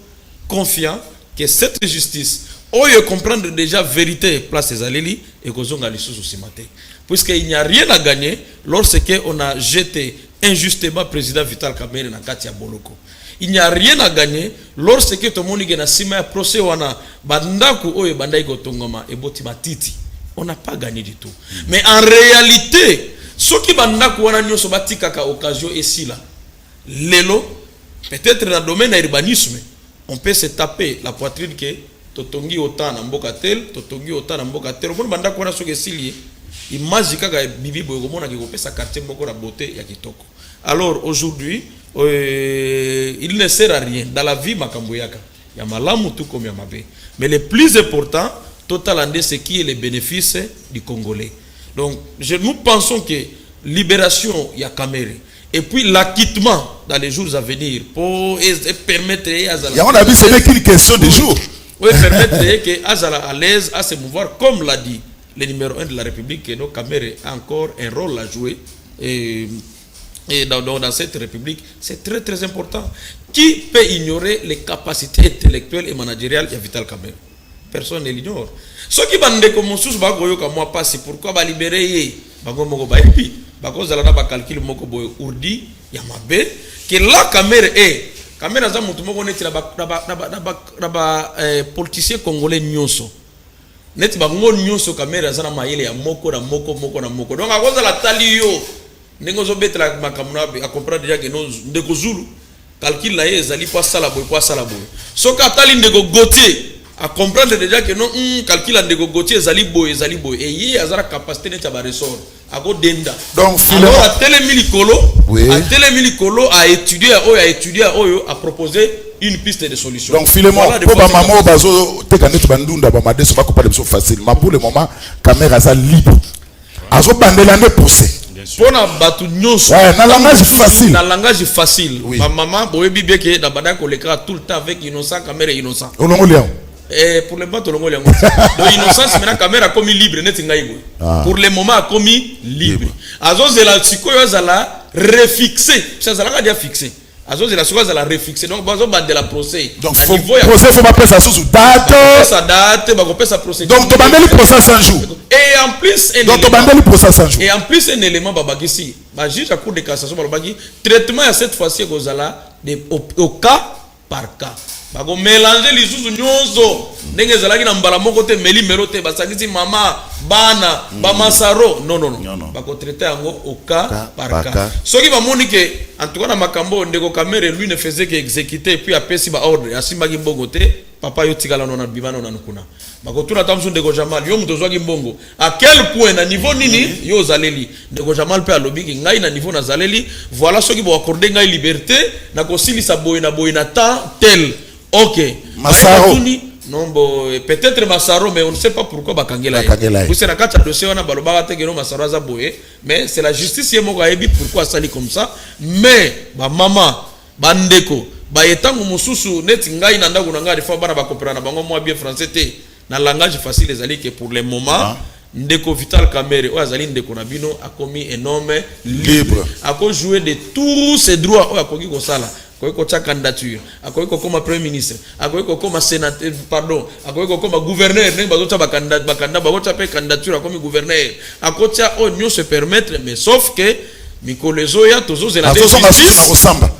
confiants que cette justice oyo comprendre déjà vérité place des aleli et kozonga lisusu simate. Puisqu'il n'y a rien à gagner lorsqu'on a jeté injustement le président Vital Kamerhe na kati ya Boloko. Il n'y a rien à gagner lorsque tout le monde est na sima ya procès wana bandaku oyo bandai ko tongoma e boti matiti. On n'a pas gagné du tout. Mais en réalité, ceux qui bandaku wana nyoso batika ka occasion ici là. Lelo peut-être dans le domaine de l'urbanisme, on peut se taper la poitrine que totongi autant na mboka tel totongi autant na mboka tel bon banda ko na soke sili image kaka bibi boyo komona ki kopesa quartier moko na beauté ya kitoko. Alors aujourd'hui il ne sert à rien dans la vie makambo yaka ya malamu tout comme ya mabe, mais le plus important total ande c'est qui est les bénéfices du Congolais. Donc nous pensons que libération ya Kamere et puis l'acquittement dans les jours à venir pour permettre à on a vu ce n'est qu'une question de jours. Oui, permettre que Azala à l'aise à se mouvoir comme l'a dit le numéro 1 de la République, que nos Kamere a encore un rôle à jouer et dans cette République, c'est très très important. Qui peut ignorer les capacités intellectuelles et managériales de Vital Kamere? Personne ne l'ignore. Ce qui va nous comme sous bagoyo comme moi passe, pourquoi va libérer bago moko ba epi bago zala ba calcul moko boy urdi ya mabe que la Kamere est Kamere za mutu moko neti na ba politicien congolais nyonso neti bango nyonso Kamere za na mayele ya moko na moko na moko, donc akoza la tali yo ndenge zo betela makamuna a comprendre déjà que non ndeko Zulu calcul la ye ezali pas sala boy soka atali ndeko Gautier à comprendre déjà que non calcul ndeko Gautier ezali boy et ye azara capacité neti ba ressort ako denda. Donc alors à Télémilikolo a étudié a proposé une piste de solution. Donc finalement pour maman bazo tekanet bandunda ba madeso ba ko pas de facile, mais pour le moment Kamere za libre azo bandela ne pousser pour na batu nyonso na langage facile oui. Ma maman boyebi bien que na banda ko lekra tout le temps avec innocent Kamere innocent olongo liao pour le moment olongo liao donc innocence maintenant Kamere a commis libre net ngai pour le moment a commis libre azo zela sikoyo azala refixer ça zala ka fixer azo zela sikoyo azala refixer donc bazo bandela procès donc procès faut pas passer sous date ba ko pesa procès donc to bandeli procès 100 jours et en plus et en plus un élément babakisi ba juge à cour de cassation babaki traitement à cette fois-ci gozala au cas par cas ba ko mélanger les sous nyonzo ndenge zalaki na mbala moko te meli merote basakisi mama bana ba masaro non ba ko traiter yango au cas par cas soki ba moni que en tout cas na makambo ndeko Kamere lui ne faisait que exécuter puis apesi ba ordre asimbaki mbongo te papa yo tikala nona bibana nona nkuna bako tuna tamsu ndeko Jamal yo muto zwaki mbongo à quel point na niveau nini yo zaleli ndeko Jamal pe alobiki ngai na niveau na zaleli voilà soki bo accorder ngai liberté na kosilisa boy na temps tel OK Masaro non bon peut-être Masaro mais on ne sait pas pourquoi bakangela vous c'est na kacha dossier wana balobaka te que no Masaro za boye mais c'est la justice yemo kayebi pourquoi sali comme ça mais ba mama bandeko ba etango mususu neti ngai na ndako na ngai fa bana ba comprendre bango moi bien français te na langage facile ezali que pour le moment ndeko Vital Kamere o azali ndeko na bino a commis un homme libre a ko jouer de tous ses droits o akoki ko sala ko cha candidature akoki ko comme premier ministre akoki ko comme sénateur pardon akoki ko comme gouverneur ndenge bazo cha ba candidat ba cha pe candidature comme gouverneur akocha o nyo se permettre mais sauf que Mikolezo ya tozo zela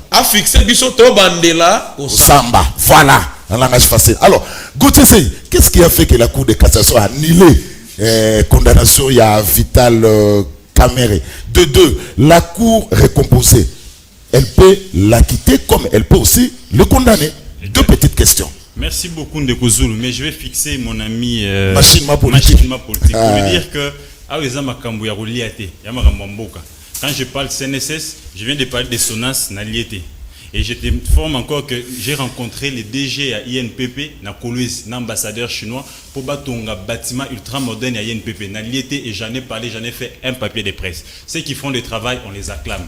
a fixé biso to bandela au samba. Voilà, un langage facile. Alors, Gautier, qu'est-ce qui a fait que la Cour de cassation a annulé condamnation il y a Vital Kamere? De deux, la Cour récomposée, elle peut l'acquitter comme elle peut aussi le condamner. Deux petites questions. Merci beaucoup Ndeko Zulu, mais je vais fixer mon ami Machine politique. Pour lui dire que quand je parle CNSS, je viens de parler de SONAS Naliété. Et je t'informe encore que j'ai rencontré le DG à INPP, l'ambassadeur chinois, pour battre un bâtiment ultra moderne à INPP. Naliété, et j'en ai parlé, j'en ai fait un papier de presse. Ceux qui font le travail, on les acclame.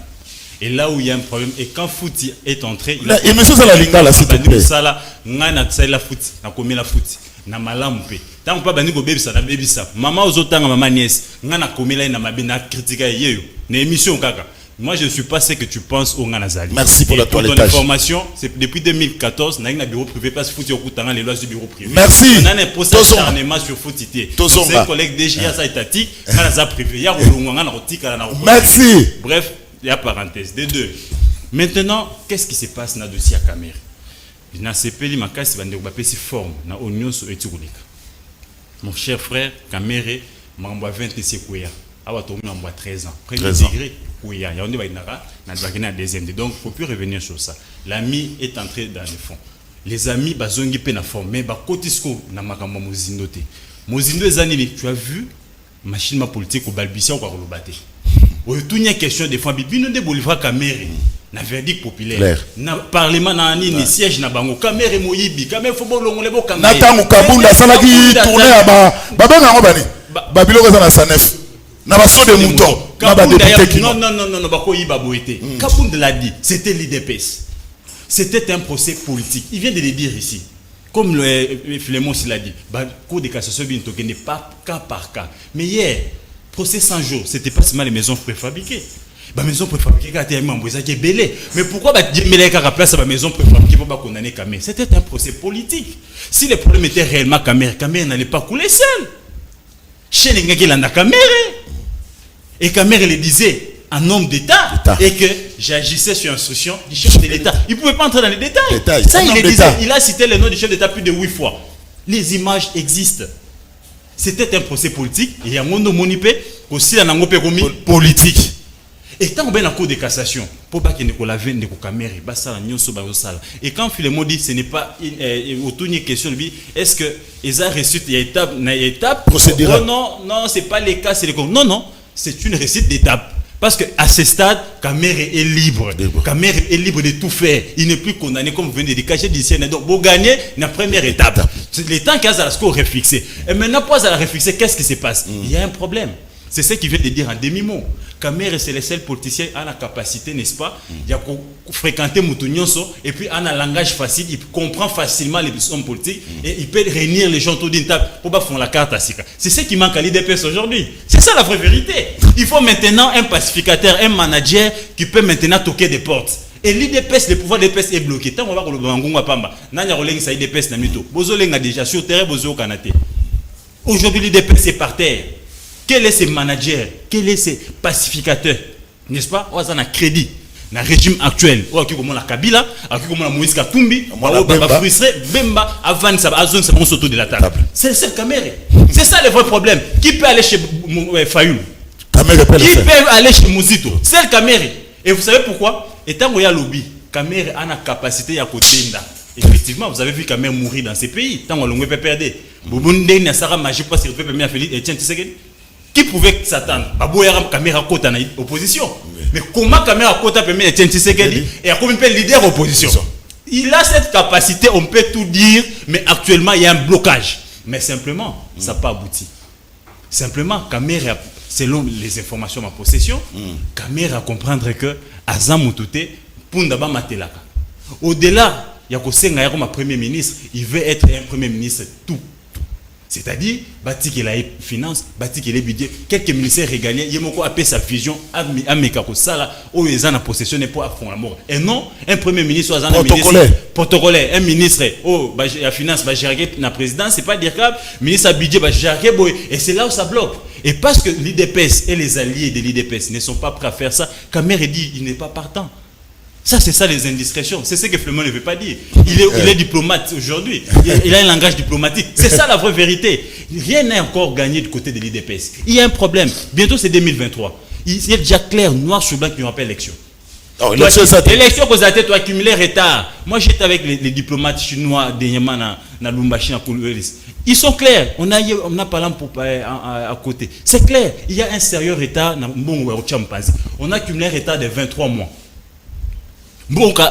Et là où il y a un problème, et quand Fouti est entré, il a et monsieur Salalinga là, s'il te plaît. Ça la Fouti, na commis la Fouti, na malampe. Tant pas bani ko bebisa na bebisa. Maman ozotanga maman nièce, ngana komela na mabe na critiquer yeyo. Na émission kaka. Moi je ne suis pas ce que tu penses au Nganazali. Merci pour la toilettage. Ton information, c'est depuis 2014, na bureau privé parce Fouti okutanga les lois du bureau privé. Merci. On a un procès d'acharnement sur Fouti. C'est collègue DGA ça etati, ngana privé. Ya rolonga ngana rotika na. Merci. Bref, il y a parenthèse. Des deux. Maintenant, qu'est-ce qui se passe dans le dossier à Kamere? Il n'a pas payé ma casse, il va payer forme na oignon sur eturulika. Mon cher frère Kamere m'a 26 kouya. Awa tomi m'a 13 ans. Premier degré kouya. Ya on dit va na deuxième. Donc faut plus revenir sur ça. L'ami est entré dans le fond. les amis bazongi pe na formé ba kotisko na makambo mozindo te mozindo ezanini tu as vu machine ma politique au balbisia au kolobate o tunya question de fois bibino de bolivra camere na verdict populaire na parlement na nini siège na bango camere moyibi camere fo bolongole bo camere na tangu kabunda salaki tourner ya ba benga ngo bani ba biloko za na sanef na baso de mouton na ba député qui non ba ko yiba boité kabunda l'a dit c'était l'IDPS. C'était un procès politique. Il vient de le dire ici. Comme le Philémon l'a dit, le cours de cassation n'est pas cas par cas. Mais hier, procès 100 jours, ce n'était pas seulement les maisons préfabriquées. Les maisons préfabriquées, mais pourquoi les place à la maison préfabriquée pour pas condamner Kamé? C'était un procès politique. Si le problème était réellement Kamé n'allait pas couler seul. Chez les gens, Kamé. Et Kamé le disait un homme d'État et que j'agissais sur instruction du chef de l'État. Il ne pouvait pas entrer dans les détails. Ça, il le disait. Il a cité le nom du chef d'État plus de 8 fois. Les images existent. C'était un procès politique. Et il y a un monde monipé aussi dans un pays politique. Et tant qu'on est en cour de cassation, pour pas qu'il ne lave ne caméra, et quand Philémon dit ce n'est pas autour d'une question, est-ce que ils ont reçu une étape procédurale? Non, c'est pas les cas, c'est les comptes. Non, c'est une réussite d'étape. Parce qu'à ce stade, Kamere est libre. Kamere est libre de tout faire. Il n'est plus condamné comme vous venez de dire. Caché d'ici. Donc, vous gagnez la première étape. C'est le temps qu'il y a à la score réfixé. Et maintenant, pour la réfixer, qu'est-ce qui se passe? Il y a un problème. C'est ce qu'il vient de dire en demi-mot. Kamere, c'est le seul politicien qui a la capacité, n'est-ce pas? Il y a fréquenter Moutounionso et puis il a un langage facile, il comprend facilement les hommes politiques et il peut réunir les gens autour d'une table pour pas faire la carte à Sika. C'est ce qui manque à l'IDPS aujourd'hui. C'est ça la vraie vérité. Il faut maintenant un pacificateur, un manager qui peut maintenant toquer des portes. Et l'IDPS, le pouvoir de l'IDPS est bloqué. Tant qu'on va le Bangunga Pamba, Nanya Roleng sa l'IDPS Namito, Bozolenga déjà sur terrain, Bozo Kanate. Aujourd'hui, l'IDPS est par terre. Quel est ce manager? Quel est ce pacificateur? N'est-ce pas? On a un crédit. Dans le régime actuel, on a la Kabila, on a Moïse Katumbi, on a frustré, Bemba, avant ça, Azon, ça va autour de la table. C'est le caméra. C'est ça le vrai problème. Qui peut aller chez Fayoul? Qui peut aller chez Mouzito? C'est le caméra. Et vous savez pourquoi? Étant où il y a lobby, caméra a la capacité à côté. Effectivement, vous avez vu Kamere mourir dans ces pays. Tant qu'on l'a perdu. Bouboundé n'a pas magie pour se faire Félix et tiens, tu sais que qui pouvait s'attendre? Babou Yaram Kamera Kota na opposition. Mais comment Kamera Kota permet Etienne Tshisekedi et à combien de leader opposition? Il a cette capacité, on peut tout dire, mais actuellement il y a un blocage. Mais simplement, ça n'a pas abouti. Simplement, Kamera, selon les informations en ma possession, Kamera a comprendre que Azam Moutoute, Pundaba Matelaka. Au-delà, il y a un premier ministre, il veut être un premier ministre tout. C'est-à-dire, bâti qu'il a finance, bâti qu'il a budget, quelques ministères régaliens, il y a appelé sa fusion, à Mekako Sala, où ils ont la possession pour fond la mort. Et non, un premier ministre, protocolaire, un ministre, la finance, la présidence, c'est pas dire que ministre à budget, et c'est là où ça bloque. Et parce que l'IDPS et les alliés de l'IDPS ne sont pas prêts à faire ça, Kamere dit, il n'est pas partant. Ça, c'est ça les indiscrétions. C'est ce que Philémon ne veut pas dire. Il est diplomate aujourd'hui. Il a un langage diplomatique. C'est ça la vraie vérité. Rien n'est encore gagné du côté de l'IDPS. Il y a un problème. Bientôt, c'est 2023. Il est déjà clair, noir sur blanc, qu'il n'y aura pas d'élection. L'élection que vous avez, tu as accumulé retard. Moi, j'étais avec les diplomates chinois dernièrement dans Lumbashi, dans Koulouelis. Ils sont clairs. On a parlé à côté. C'est clair. Il y a un sérieux retard dans Mbongo Champazi. On a accumulé un retard de 23 mois. Donc, ceux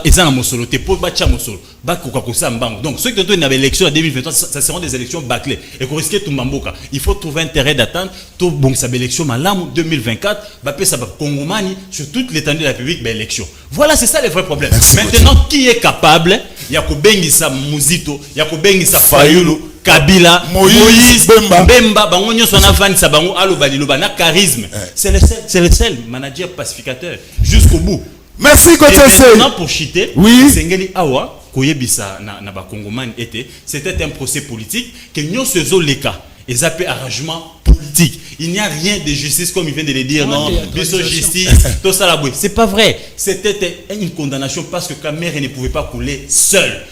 qui ont une élection en 2023, ça seront des élections bâclées. Et qu'on risque tout Mamboka. Il faut trouver intérêt d'attendre. Tout bon, ça élection, Malam 2024, Bapé ça va Congomani sur toute l'étendue de la République, élection. Voilà, c'est ça le vrai problème. Maintenant, qui est capable? Yakobengisa Mouzito, Yakobengisa Fayoulou, Kabila, Moïse, Bemba, Bangonyo Sonavan, Sabango, Alobaliloba, na charisme. C'est le seul manager pacificateur jusqu'au bout. Merci, maintenant, pour chiter, oui. Sengeli Awa, Koyebisa na Bakongomani était, c'était un procès politique que nous faisons les cas. Ils appellent arrangement politique. Il n'y a rien de justice comme il vient de le dire, non. Biso justice, tout ça la bouille. C'est pas vrai. C'était une condamnation parce que Kamere ne pouvait pas couler seul.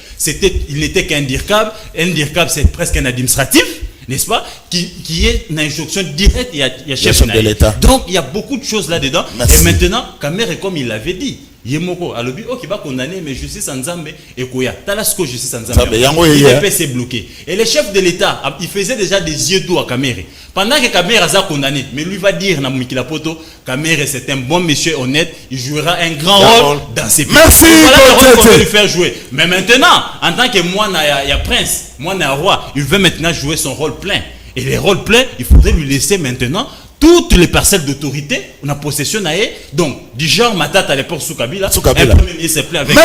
Il n'était qu'un DIRCAB. Un DIRCAB, c'est presque un administratif. N'est-ce pas, qui est une injonction directe, il y a chef de l'État. Donc, il y a beaucoup de choses là-dedans. Merci. Et maintenant, Kamere, comme il l'avait dit, Yemoko alobi ok ba condamné mais justice en Nzambe et koya talasko justice en Nzambe yango l'IDPS bloqué et le chef de l'État il faisait déjà des yeux doux à Kamere pendant que Kamere a condamné mais lui va dire na Mikila Poto Kamere c'est un bon monsieur honnête il jouera un grand rôle dans ces pays. Merci. Voilà le rôle qu'on veut lui faire jouer mais maintenant en tant que moi il y a prince moi na roi il veut maintenant jouer son rôle plein et les rôles pleins il faudrait lui laisser maintenant toutes les parcelles d'autorité, on a possession d'ailleurs, donc du genre Matata à l'époque sous Kabila, un premier ministre plein avec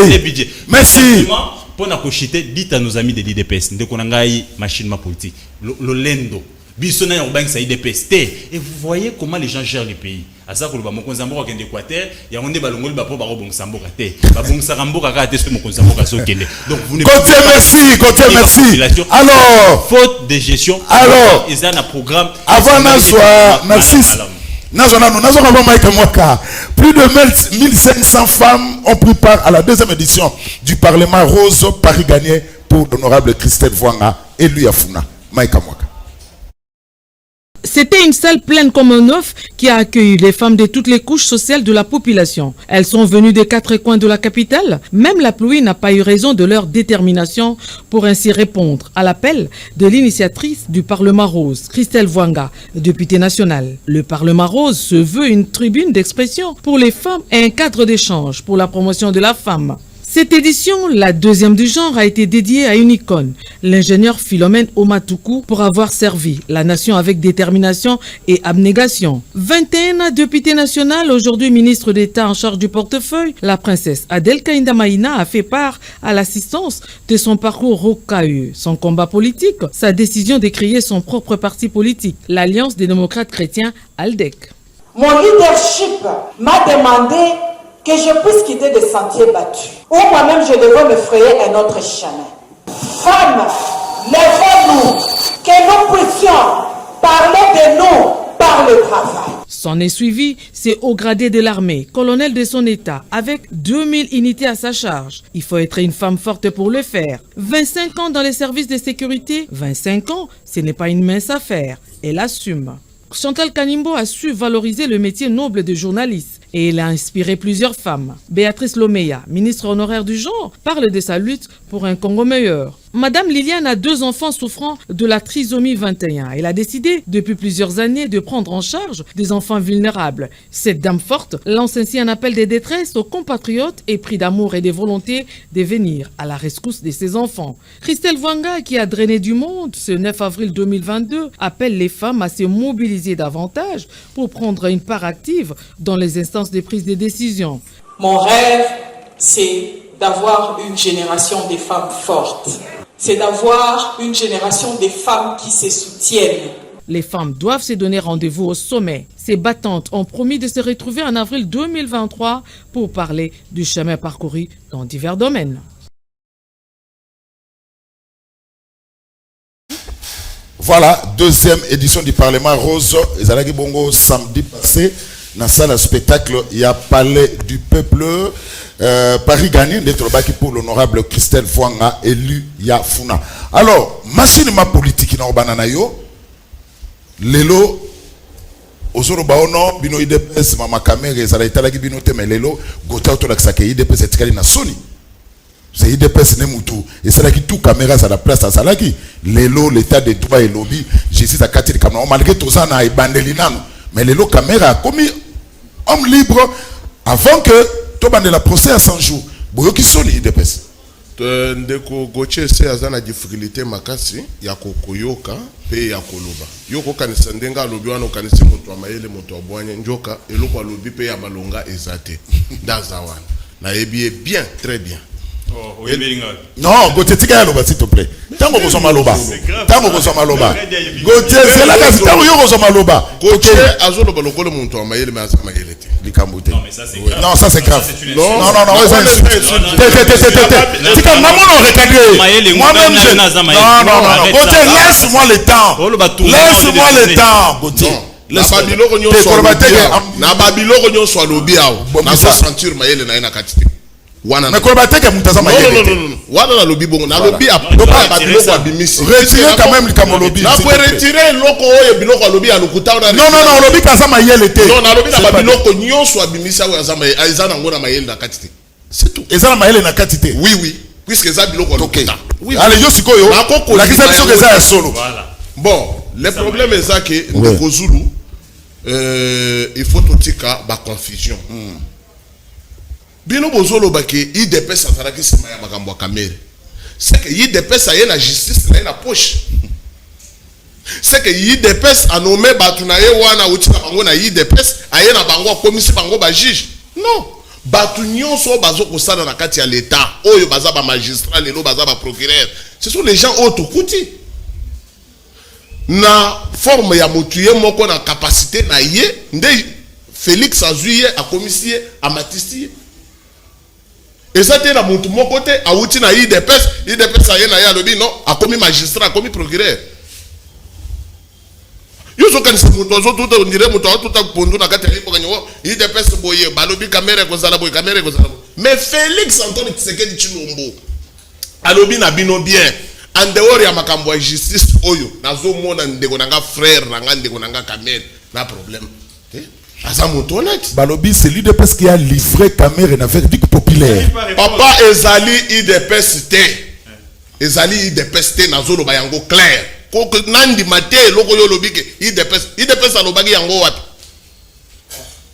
les budgets. Merci. Pour nous cochiter, dites à nos amis de l'IDPS, de qu'on a une machine politique, le lendo, bisona urbain ça IDPS. Et vous voyez comment les gens gèrent les pays. À ça que le bamon konzambo qui est d'Équateur, il y a un débat longol bapo baro bon sambo kate, babon sarambo kaka ate ce mon konzambo kaso kele. Donc vous ne côté merci. Alors faute de gestion. Alors ils ont un programme. Avant Nazwa Narcisse. Plus de 1500 femmes ont pris part à la deuxième édition du Parlement Rose Paris gagné pour l'honorable Christelle Vwanga élu à Funa. Maïka Mwaka. C'était une salle pleine comme un œuf qui a accueilli les femmes de toutes les couches sociales de la population. Elles sont venues des quatre coins de la capitale. Même la pluie n'a pas eu raison de leur détermination pour ainsi répondre à l'appel de l'initiatrice du Parlement Rose, Christelle Vwanga, députée nationale. Le Parlement Rose se veut une tribune d'expression pour les femmes et un cadre d'échange pour la promotion de la femme. Cette édition, la deuxième du genre, a été dédiée à une icône, l'ingénieur Philomène Omatuku, pour avoir servi la nation avec détermination et abnégation. 21 députés nationales, aujourd'hui ministre d'État en charge du portefeuille, la princesse Adel Kainda Maïna a fait part à l'assistance de son parcours rocailleux, son combat politique, sa décision de créer son propre parti politique, l'Alliance des démocrates chrétiens ALDEC. Mon leadership m'a demandé que je puisse quitter des sentiers battus, ou moi-même je devais me frayer un autre chemin. Femmes, lèvons-nous, que nous puissions parler de nous par le travail. S'en est suivi, c'est au gradé de l'armée, colonel de son état, avec 2000 unités à sa charge. Il faut être une femme forte pour le faire. 25 ans dans les services de sécurité, 25 ans, ce n'est pas une mince affaire. Elle assume. Chantal Kanimbo a su valoriser le métier noble de journaliste et elle a inspiré plusieurs femmes. Béatrice Lomeya, ministre honoraire du genre, parle de sa lutte pour un Congo meilleur. Madame Liliane a 2 enfants souffrant de la trisomie 21. Elle a décidé depuis plusieurs années de prendre en charge des enfants vulnérables. Cette dame forte lance ainsi un appel de détresse aux compatriotes épris d'amour et de volonté de venir à la rescousse de ses enfants. Christelle Vwanga, qui a drainé du monde ce 9 avril 2022, appelle les femmes à se mobiliser davantage pour prendre une part active dans les instances de prise de décision. Mon rêve, c'est d'avoir une génération de femmes fortes. C'est d'avoir une génération de femmes qui se soutiennent. Les femmes doivent se donner rendez-vous au sommet. Ces battantes ont promis de se retrouver en avril 2023 pour parler du chemin parcouru dans divers domaines. Voilà, deuxième édition du Parlement Rose. Ezalaki bongo samedi passé. Dans la salle spectacle, il y a Palais du Peuple, Paris gagné, d'être pour l'honorable Christelle Vwanga, élu Yafuna. Alors, machine ma politique na banana yo, lelo, ozoro baono, bino IDPS, mama kamere, zala italaki bino teme lelo, gota autour d'aksake IDPS etikali na Sony. C'est IDPS Nemutu. Et c'est là que tout caméra à la place à Salaki. Lelo, l'état de droit et lobby, justice à Katir Kamana. Malgré tout ça, on a Bandelinano. Mais Lelo caméra a commis homme libre avant que tout le procès à 100 jours. Boyo qui sont les IDPS. Ndeko Goche c'est azana difficulté makasi ya kokoyoka pe ya koloba. Yoko kanisa ndenga lobi wana kanisa moto amayele moto abwanya njoka eloko lobi pe ya balonga ezate. Dazawana. Na ebiye bien, très bien. Oh, oui, non, Gauthier, tu as s'il te plaît. Tant qu'on consomme l'oba. Tant qu'on consomme l'oba. Gauthier, c'est la case. Tant qu'on consomme l'oba. Gauthier, azolo baloko le monto amayele mais azama yelete. Likambouté. Non, mais ça c'est grave. Non, ça c'est grave. Non, non, non, non. C'est comme maman on rétablit. Moi-même je. Non, non, non. Gauthier, laisse-moi le temps. Laisse-moi le temps, Gauthier. Na babiloko nyonso na babiloko nyonso alobi awo. Na so sentir mayele na ina katite. wana mais koloba teke mutaza mayele non wana na lobi bongo na lobi abimisi retirer quand même likamo lobi na pour retirer loko oyo biloko lobi alukuta na non lobi kaza mayele te non na lobi na biloko nyonso abimisa oyo azama aiza nango na mayele na kati te c'est tout eza na mayele na kati te oui puisque eza biloko alukuta oui allez yo sikoyo la kisa biso keza ya solo Voilà. bon le problème est que ndeko Zulu il faut totika ba confusion bino bozolo bake IDPS azalaki sima ya makambo ya kamere c'est que IDPS aye na justice na na poche c'est que IDPS a nommé batu na ye wana utika bango na IDPS aye na bango akomisi bango ba juge non batu nyonso bazo kosala na kati ya l'état oyo baza ba magistrat lelo baza ba procureur ce sont les gens autokuti na forme ya mutuye moko na capacité na ye nde Félix azuye akomisi amatisi et ça te na mutu moko te awuti na IDPS aye na ya lobi non akomi magistrat akomi procureur yo zo kanisa mutu zo tout on dirait mutu tout pondu na kati ya lipo kanyo IDPS boye balobi kamera kozala boye kamera kozala mais Félix Antoine Tshisekedi Tshilombo alobi na bino bien en dehors ya makambo ya justice oyo nazomona ndeko nanga frère nanga ndeko nanga kamera na problème asa mutu honnête balobi c'est l'IDPS qui a livré Kamere na verdict populaire papa ezali IDPS te ezali IDPS te nazolo ba yango clair ko nandi mate loko yo lobike IDPS alobaki yango wapi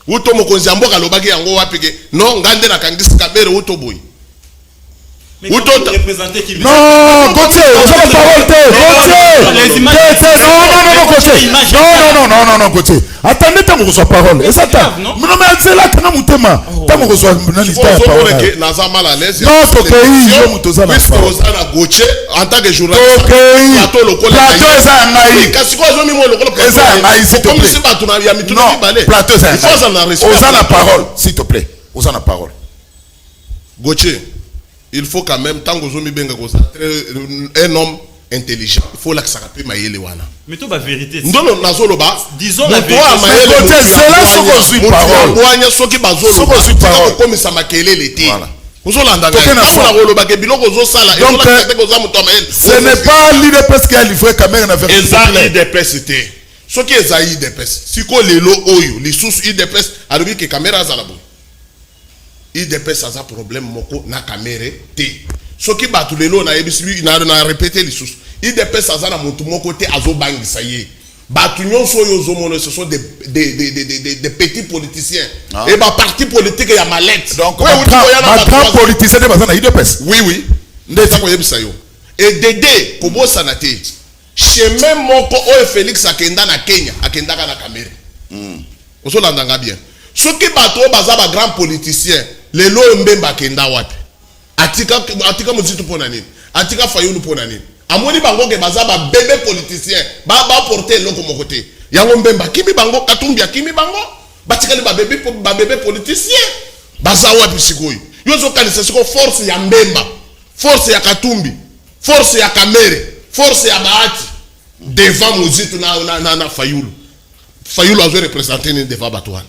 uto mokonzi amboka alobaki yango wapi ke non ngande na kangisi Kamere uto boy uto représenter qui non Gauthier on a la parole non Gauthier attendez tant que soit parole et ça ta non mais c'est là que nous mutema tant que soit na liste ya parole que naza mal à l'aise non to pays je mutoza na Gauthier en tant que journaliste plateau eza ngai kasi ko zo mi mo lokolo plateau eza ngai s'il te plaît si ba tuna ya mituna balé plateau eza il faut en respect oza na parole s'il te plaît oza na parole Gauthier il faut quand même tant que zomi benga ko un homme intelligent il faut l'accéder pe mayele wana mais tout la vérité non nazolo ba disons la vérité c'est là ce qu'on suit parole boanya soki bazolo ko suit parole comme ça makelele te voilà ozolanda ngai na koloba ke biloko zosala donc ce n'est pas l'IDPS qui a livré Kamere na verdict populaire IDPS te soki eza IDPS siko lelo oyo lisusu IDPS alobi ke Kamere azala bo IDPS aza problème moko na Kamere te soki batu lelo na yebisi na répéter lisusu IDPS aza na mutu moko te azobangisa ye batu nyonso oyo zomono ce sont des petits politiciens et ba parti politique ya mallette donc ma grand politicien de bazana IDPS oui ndeza ko yebisa yo et Dédé kobosa na te chemin moko oyo Félix akenda na Kenya akendaka na Kamere osolanda nga bien soki bato baza ba grand politicien lelo Mbemba akenda wapi atika muzitu pona nini atika Fayulu pona nini amoni bango ke baza ba bébé politicien ba porter loko moko te yango Mbemba kimi bango Katumbi kimi bango batikali ba bébé politicien baza wapi sikoyo yozo kanisa siko force ya Mbemba force ya Katumbi force ya Kamere force ya Bahati devant muzitu na Fayulu azo représenter ni devant batwana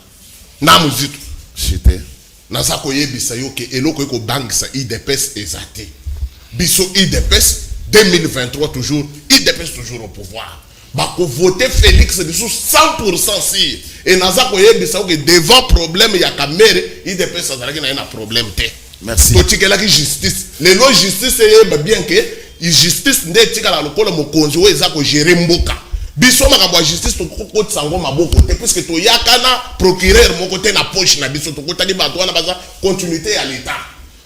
na muzitu j'étais naza koyebisa yo ke eloko eko bangisa IDPS ezate biso IDPS 2023 toujours IDPS toujours au pouvoir bako voter Félix biso 100% si et naza koyebisa que devant problème ya Kamere IDPS azalaki na problème te merci totikela ki justice lelo justice yeba bien que justice nde tikala lokola mokonzi o eza ko gérer mboka biso makambo ya justice tokokoti sango maboko te puisque toyakana procureur moko te na poche na biso tokotaki bato wana baza continuité ya l'état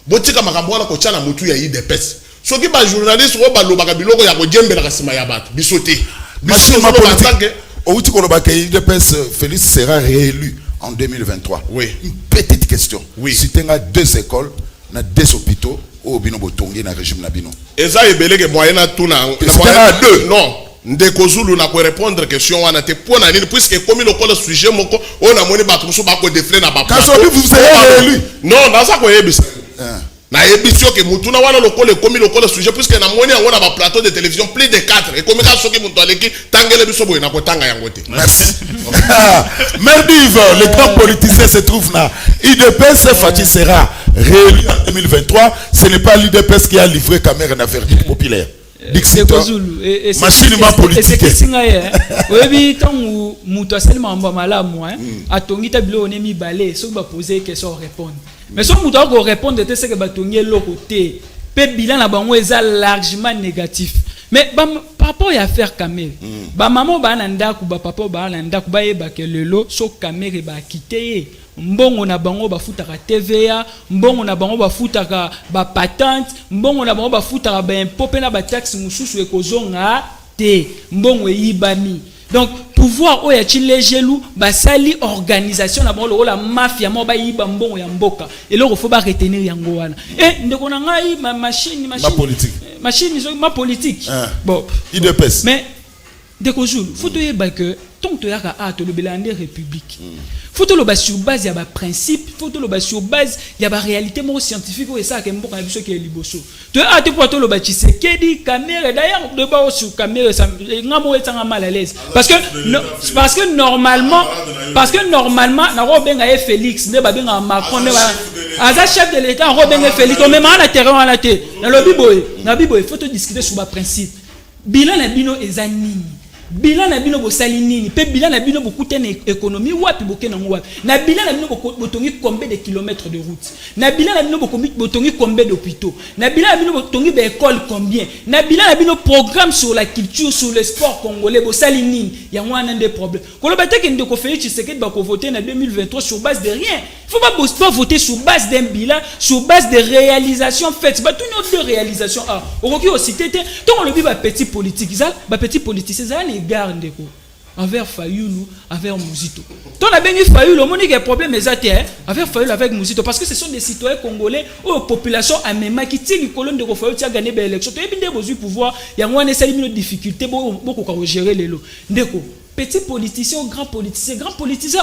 botika makambo wana kotia na mutu ya IDPS soki ba journaliste o balobaka biloko ya kojembela kasima ya bato biso te biso ma politique outi koloba ke IDPS Félix sera réélu en 2023 oui une petite question oui si tenga 2 écoles na 2 hôpitaux au bino botongi na régime na bino eza ebeleke moyen na tuna na 2 non ndeko Zulu na ko répondre question wana te pona nini puisque comme le sujet moko on a moni bato so ba ko défler na ba quand vous serez réélu non dans ça ko yebisa Na ebisio ke mutuna wana lokole komi lokole sujet puisque na moni yango na ba plateau de télévision plus de 4 et komi ka soki mutu aleki tangele biso boye na kotanga yango te. Merci. Merdive, le grand politicien se trouve là. IDPS Fati sera réélu en 2023. Ce n'est pas l'IDPS qui a livré Cameroun à verdict populaire. Machine ma politique. Oui, tant où mutu seulement mbamala moi, atongi tablo onemi balé, so ba poser question répondre. Mais si mutu ko répondre c'est que batongi lokoté. Pe bilan na bango est largement négatif. Mais par rapport à faire Cameroun, maman ba nanda ku ba papa ba nanda ku ba yeba ke lelo so Cameroun ba quitter. Mbongo na bango ba futaka TVA, mbongo na bango ba futaka ba patente, mbongo na bango ba futaka ba impôt pe na ba taxe mususu ekozonga te, mbongo eyibami. Donc pouvoir oya chilejelou ba sali organisation na bango la mafia mo ba yiba mbongo ya mboka. Et là il faut ba retenir yango wana. Et ndeko na ngai machine ma politique. Machine ma politique. Bon, IDPS. Mais ndeko Zulu, faut yeba que tant que yaka to le belande république. Faut le bas sur base ya ba principe, faut le bas sur base ya ba réalité mo scientifique et ça que mboka na biso ke liboso. To pour to le bas Tshisekedi caméra d'ailleurs de bas sur caméra ça ngamo etanga mal à l'aise parce que normalement na robenga e Félix ne ba benga Macron ne ba aza chef de l'état robenga Félix on même na terrain à la tête. Na biboy faut discuter sur ba principe. Bilan na bino ezanini. Bilan na bino bosali nini pe bilan na bino bokutene économie wapi bokena wapi na bilan na bino botongi combien de kilomètres de route na bilan na bino botongi combien d'hôpitaux na bilan na bino botongi be école combien na bilan na bino programme sur la culture sur le sport congolais bosali nini ya wana des problèmes koloba te ke ndeko Félix Tshisekedi ba ko voter en 2023 sur base de rien. Il faut pas voter sur base d'un bilan, sur base de réalisations faites. Bah tout une autre réalisation ah aujourd'hui aussi tété tant le biba petit politique ça ba petit politicien ça les garde ndeko envers Fayoulou envers Mouzito. Tant la bengi Fayoulou monique problème exact envers Fayoulou avec Mouzito parce que ce sont des citoyens congolais ou population amema qui tient les colonnes de Fayoulou qui a gagné des élections. Tu as bien besoin pouvoir il y a moins de difficultés beaucoup à gérer les lots ndeko. Petit politicien ou grand politicien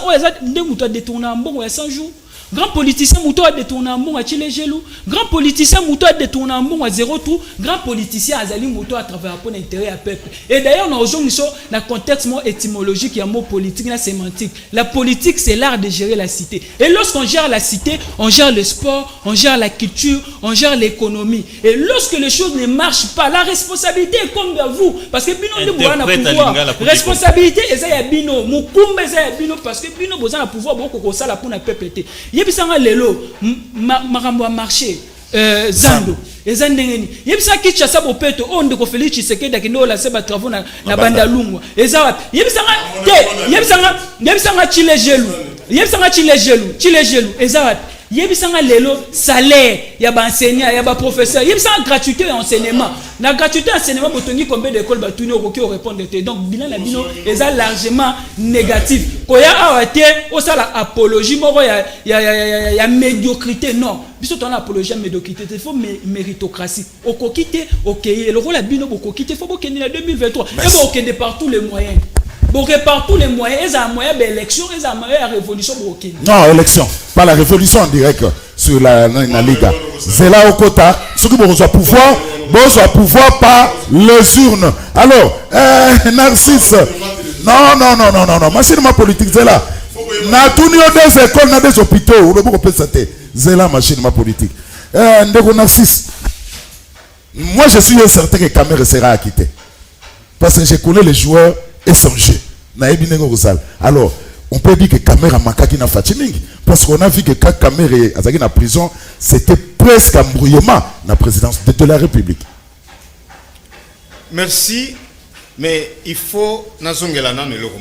oh ça ndeko tu as détourné un bon ou 100 jours. Grand politicien mouto a détourné un bon à Chilejelou. Grand politicien mouto a détourné un bon à 0 tout. Grand politicien azali mouto à travers un intérêt à peuple. Et d'ailleurs, nous avons un contexte étymologique, il y a un mot politique, la sémantique. La politique, c'est l'art de gérer la cité. Et lorsqu'on gère la cité, on gère le sport, on gère la culture, on gère l'économie. Et lorsque les choses ne marchent pas, la responsabilité est comme de vous. Parce que bino de boana pouvoir. Responsabilité, et ça y a bino. Mukumba, ça y a bino. Parce que bino boza na pouvoir, beaucoup comme ça, la pour na peuple. Yebisanga lelo makambo a marché zando ezandengeni yebisa kicha sabo peto onde ko Félix Tshisekedi akindo la seba travaux na banda lungwa ezawa yebisanga chilejelu ezawa yebisanga lelo salaire ya ba enseignant ya ba professeur yebisanga gratuité et enseignement na gratuité enseignement botongi combien d'écoles batuni okoki répondre te donc bilan na bino eza largement négatif koya awate osala apologie moko ya médiocrité non biso tona apologie médiocrité il faut méritocratie okokite okeye le rôle la bino bokokite faut bokende na 2023 et bokende par tous les moyens. Bon, par tous les moyens, ils ont un moyen d'élection, ils ont un moyen de révolution. Non, élection, pas la révolution en direct sur la Liga. C'est là au quota, ceux qui vont pouvoir par les urnes. Alors, Narcisse, non, machine ma politique, c'est là. Na tout des écoles, na des hôpitaux, on peut pas penser. C'est là machine ma politique. Narcisse, moi je suis certain que Cameroun sera acquitté. Parce que j'ai connu les joueurs et son jeu. Alors, on peut dire que Cameroun a manqué na Fatining. Parce qu'on a vu que quand Cameroun est en prison, c'était presque un brouillement dans la présidence de la République. Merci, mais il faut...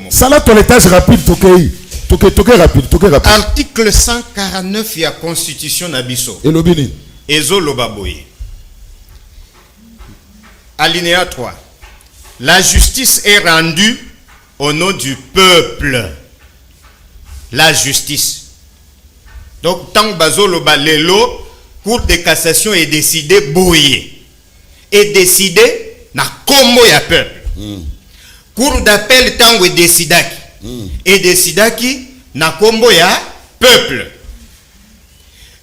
Ça là, toilettage rapide, toqué rapide. Article 149 de la Constitution Nabiso. Et l'obini. Ezo Lobaboye. Alinéa 3. La justice est rendue au nom du peuple. La justice. Donc, tant que Bazo Lobalelo, Cour de cassation est décidé boyer. Et décidé, na combo ya peuple. Cour d'appel, tant que décidaki. Et décidaki, na combo ya peuple.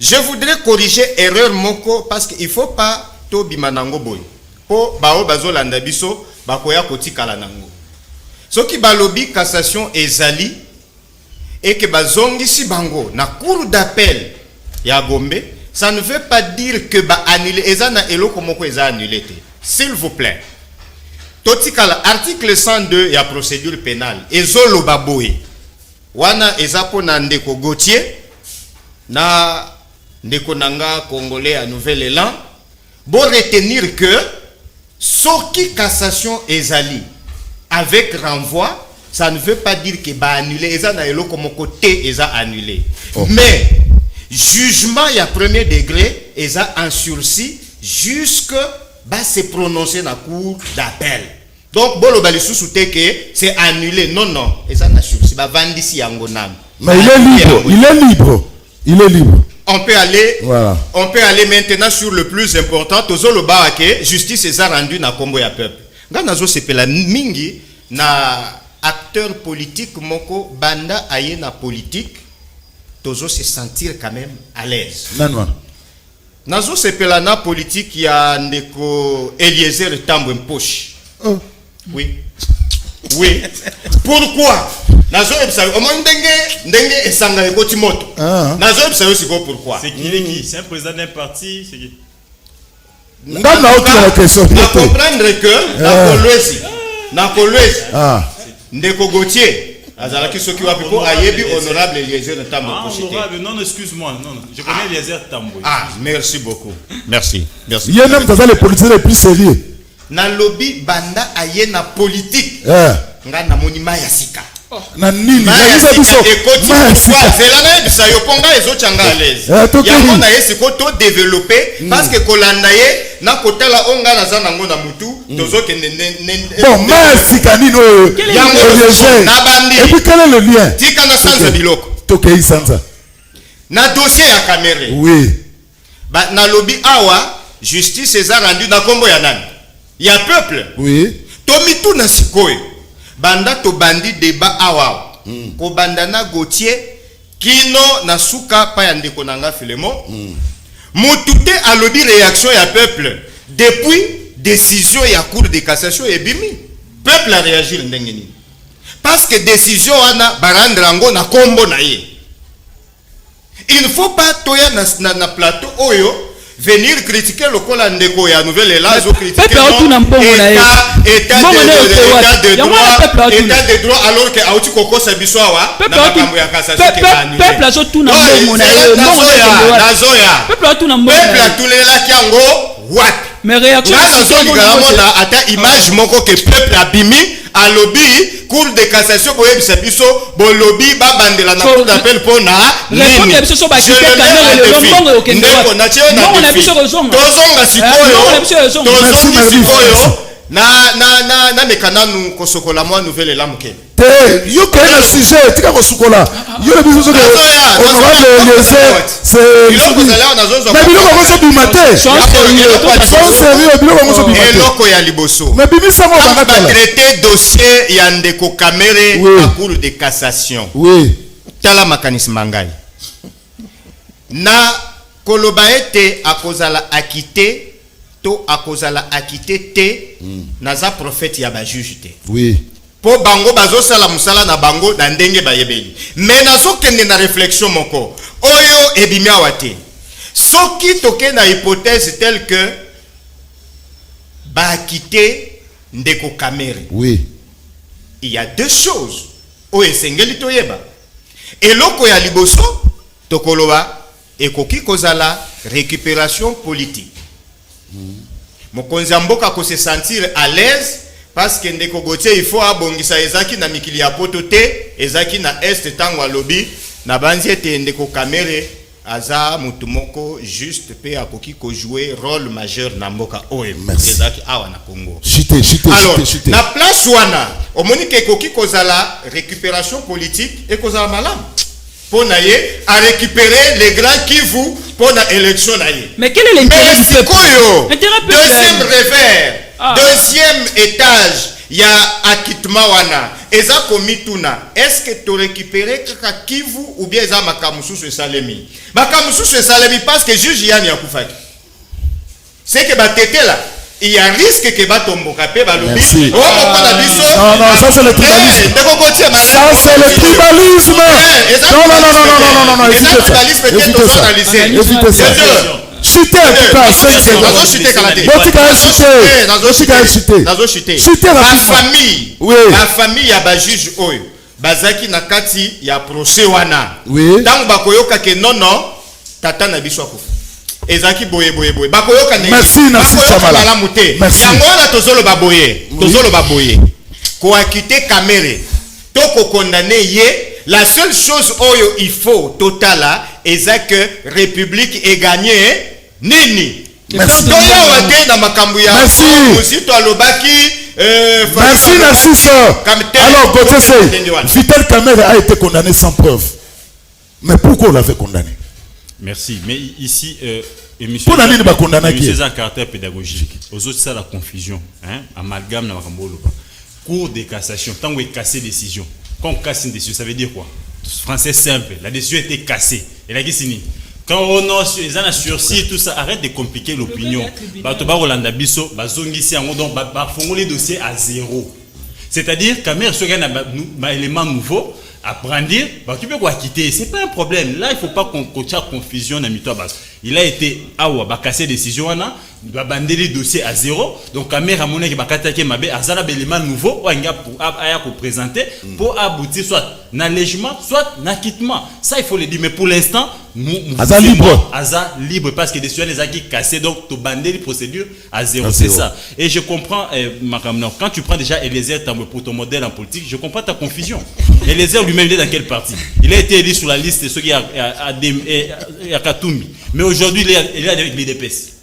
Je voudrais corriger erreur moko parce qu'il faut pas to bimanango boy. Po bao bazolanda biso bakoya kotikala nango. Soki balobi cassation ezali et que bazongisi bango na cour d'appel ya Gombe, ça ne veut pas dire que ba annulé ezana eloko moko eza annulé te. S'il vous plaît. Totikala article 102 ya procédure pénale ezolo baboy. Wana ezapo na ndeko Gauthier na ndeko nanga congolais à nouvel élan. Bon retenir que soki cassation ezali avec renvoi, ça ne veut pas dire que ba annulé ezana eloko moko te eza annulé. Mais jugement ya premier degré eza en sursis jusque va se prononcer dans la cour d'appel. Donc, bolo bali sous-souté que c'est annulé. Non, non. Et ça n'a sursis. Bah, vandisi yangonam. Mais il est libre. Il est libre. Il est libre. On peut aller. Voilà. On peut aller maintenant sur le plus important. Tozolo baake justice est rendu na Kombo ya peuple. Ganazo sepela mingi na acteur politique moko banda aye na politique. Tozo se sentir quand même à l'aise. Non. Nazo sepela na politique ya ndeko Eliezer Tambwe Mposhi. Oui. Oui. Pourquoi? Nazo ebisa o ndenge esanga ekoti moto. Nazo ebisa aussi pourquoi? C'est qui? C'est un président d'un parti, c'est qui? Ndana autre question. Na comprendre que na Kolwezi. Ndeko Gauthier azalaki soki wapi ko ayebi honorable Eliezer Tambwe Mposhi. Honorable, non, excuse-moi, non, je connais Eliezer Tambwe. Merci beaucoup. Merci. Il y a même dans les politiciens les plus sérieux. Na lobby banda aye na politique. Nga na monima ya sika. Na nini? Na biso. Ekoti pourquoi? Zelana bisa yoponga ezochanga à l'aise. Ya mona yesi ko to développer parce que kolanda ye na kotala onga na zana ngona mutu tozo ke bon, merci kanino. Ya na bandi. Et puis quel est le lien? Tika na sanza biloko. Tokei sanza. Na dossier ya Kamere. Oui. Ba na lobby awa justice eza rendu na kombo ya nani? Ya peuple. Oui. Tomitu na sikoyo. Banda to bandi débat awa. Ko bandana Gauthier kino na suka pa ya ndeko nanga Filemon. Mutute alobi réaction ya peuple depuis décision ya cour de cassation ebimi. Peuple a réagi ndenge nini? Parce que décision wana barandrango na kombo na ye. Il ne faut pas toya na plateau oyo venir critiquer le col ndeko ya nouvelle élan zo critiquer état de droit alors que auti koko sabiso wa na makambo ya cassation ke bani peuple azo tuna mbongo na ye nazoya peuple atuna mbongo peuple atulela kiango what mais réaction na ata image moko que peuple abimi a lobby cour de cassation boye biso bo lobby ba bandela na cour d'appel pona nini biso ba kite kamera le mbongo okende ndeko na cheo na biso kozonga tozonga sikoyo na mekananu kosokola mwa nouvelle élamuke te yo ko na sujet tika kosukola yo le biso que honorable Eliezer c'est mais biloko koso bimate sérieux biloko koso bimate eloko ya liboso mais bimisa mo ba traiter dossier ya ndeko Kamere à cour de cassation oui tala makanisi mangai na koloba ete akozala acquitté to akozala acquitté te naza prophète ya ba juge te oui po bango bazosala musala na bango na ndenge bayebeli mais nazokende na réflexion moko oyo ebimi awa te soki toke na hypothèse telle que ba acquitté ndeko Kamere oui il y a deux choses oyo esengeli toyeba eloko ya liboso tokoloba ekoki kozala récupération politique. Mokonzi mboka ko se sentir à l'aise parce que ndeko Gauthier il faut abongisa ezaki na mikili ya poto te ezaki na est tango alobi na banzi ete ndeko Kamere aza mutu moko juste pe akoki ko jouer rôle majeur na mboka oyo ezaki awa na Congo. Alors na place wana omoni ke ekoki kozala récupération politique et kozala malamu. Pour naye à récupérer les grands Kivu pour la élection naye. Mais quel est l'intérêt du peuple? Deuxième revers, deuxième étage, il y a acquittement wana. eza komi tuna est-ce que tu récupérer kaka Kivu ou bien eza makamusu sur salemi makamusu sur salemi parce que juge yani yakufaki c'est que batete là il y a risque que batomboka pe balobi Merci. oh mokona biso Non, ça c'est le tribalisme. Ça c'est le tribalisme. Non, évitez ça. Évitez ça. Chutez en tout cas, 5 secondes. Chutez rapidement. Oui. La famille ya ba juge oyo bazaki na kati ya procès wana. Oui. Tango bakoyoka ke non tata na biso akufa. Ezaki boye bakoyoka ne. Merci Nassi Chamala. Merci. Yango na tozolo baboye. Ko akite Kamere. Toko condamné ye. La seule chose oyo il faut totala est que République est gagnée nini. Merci. Merci. Merci Narcisse. Alors Gauthier Seye, Vital Kamerhe a été condamné sans preuve. Mais pourquoi on l'avait condamné? Merci. Mais ici, Pour l'année de condamné qui c'est un caractère pédagogique. Aux autres, c'est la confusion. Amalgame na makambolo. Cour de cassation. Tant qu'on est cassé décision. Quand on casse une décision, ça veut dire quoi? Français simple. La décision était cassée. Et là, qu'est-ce que c'est? Quand on a sursis, tout ça, arrête de compliquer l'opinion. Batoba Rolanda Bisso, Bazongisi, donc, font les dossiers à zéro. C'est-à-dire, Kamer, ce qu'il y a un élément nouveau, à brandir, tu peux quoi quitter. C'est pas un problème. Là, il ne faut pas qu'on ait confusion dans le bas. Il a été, cassé décision, il va bander les dossiers à zéro. Donc, Kamer a monné qu'il va attaquer ma belle, un élément nouveau, pour présenter, pour aboutir soit un allègement, soit un acquittement. Ça, il faut le dire. Mais pour l'instant, Aza libre. Aza libre parce que les décisions les acquis cassés, donc tu bandes les procédures à zéro. C'est ça. Et je comprends, quand tu prends déjà Eliezer Tambwe pour ton modèle en politique, je comprends ta confusion. Eliezer lui-même, il est dans quel parti? Il a été élu sur la liste de ceux qui à Katumbi. Mais aujourd'hui, il est avec l'IDPS.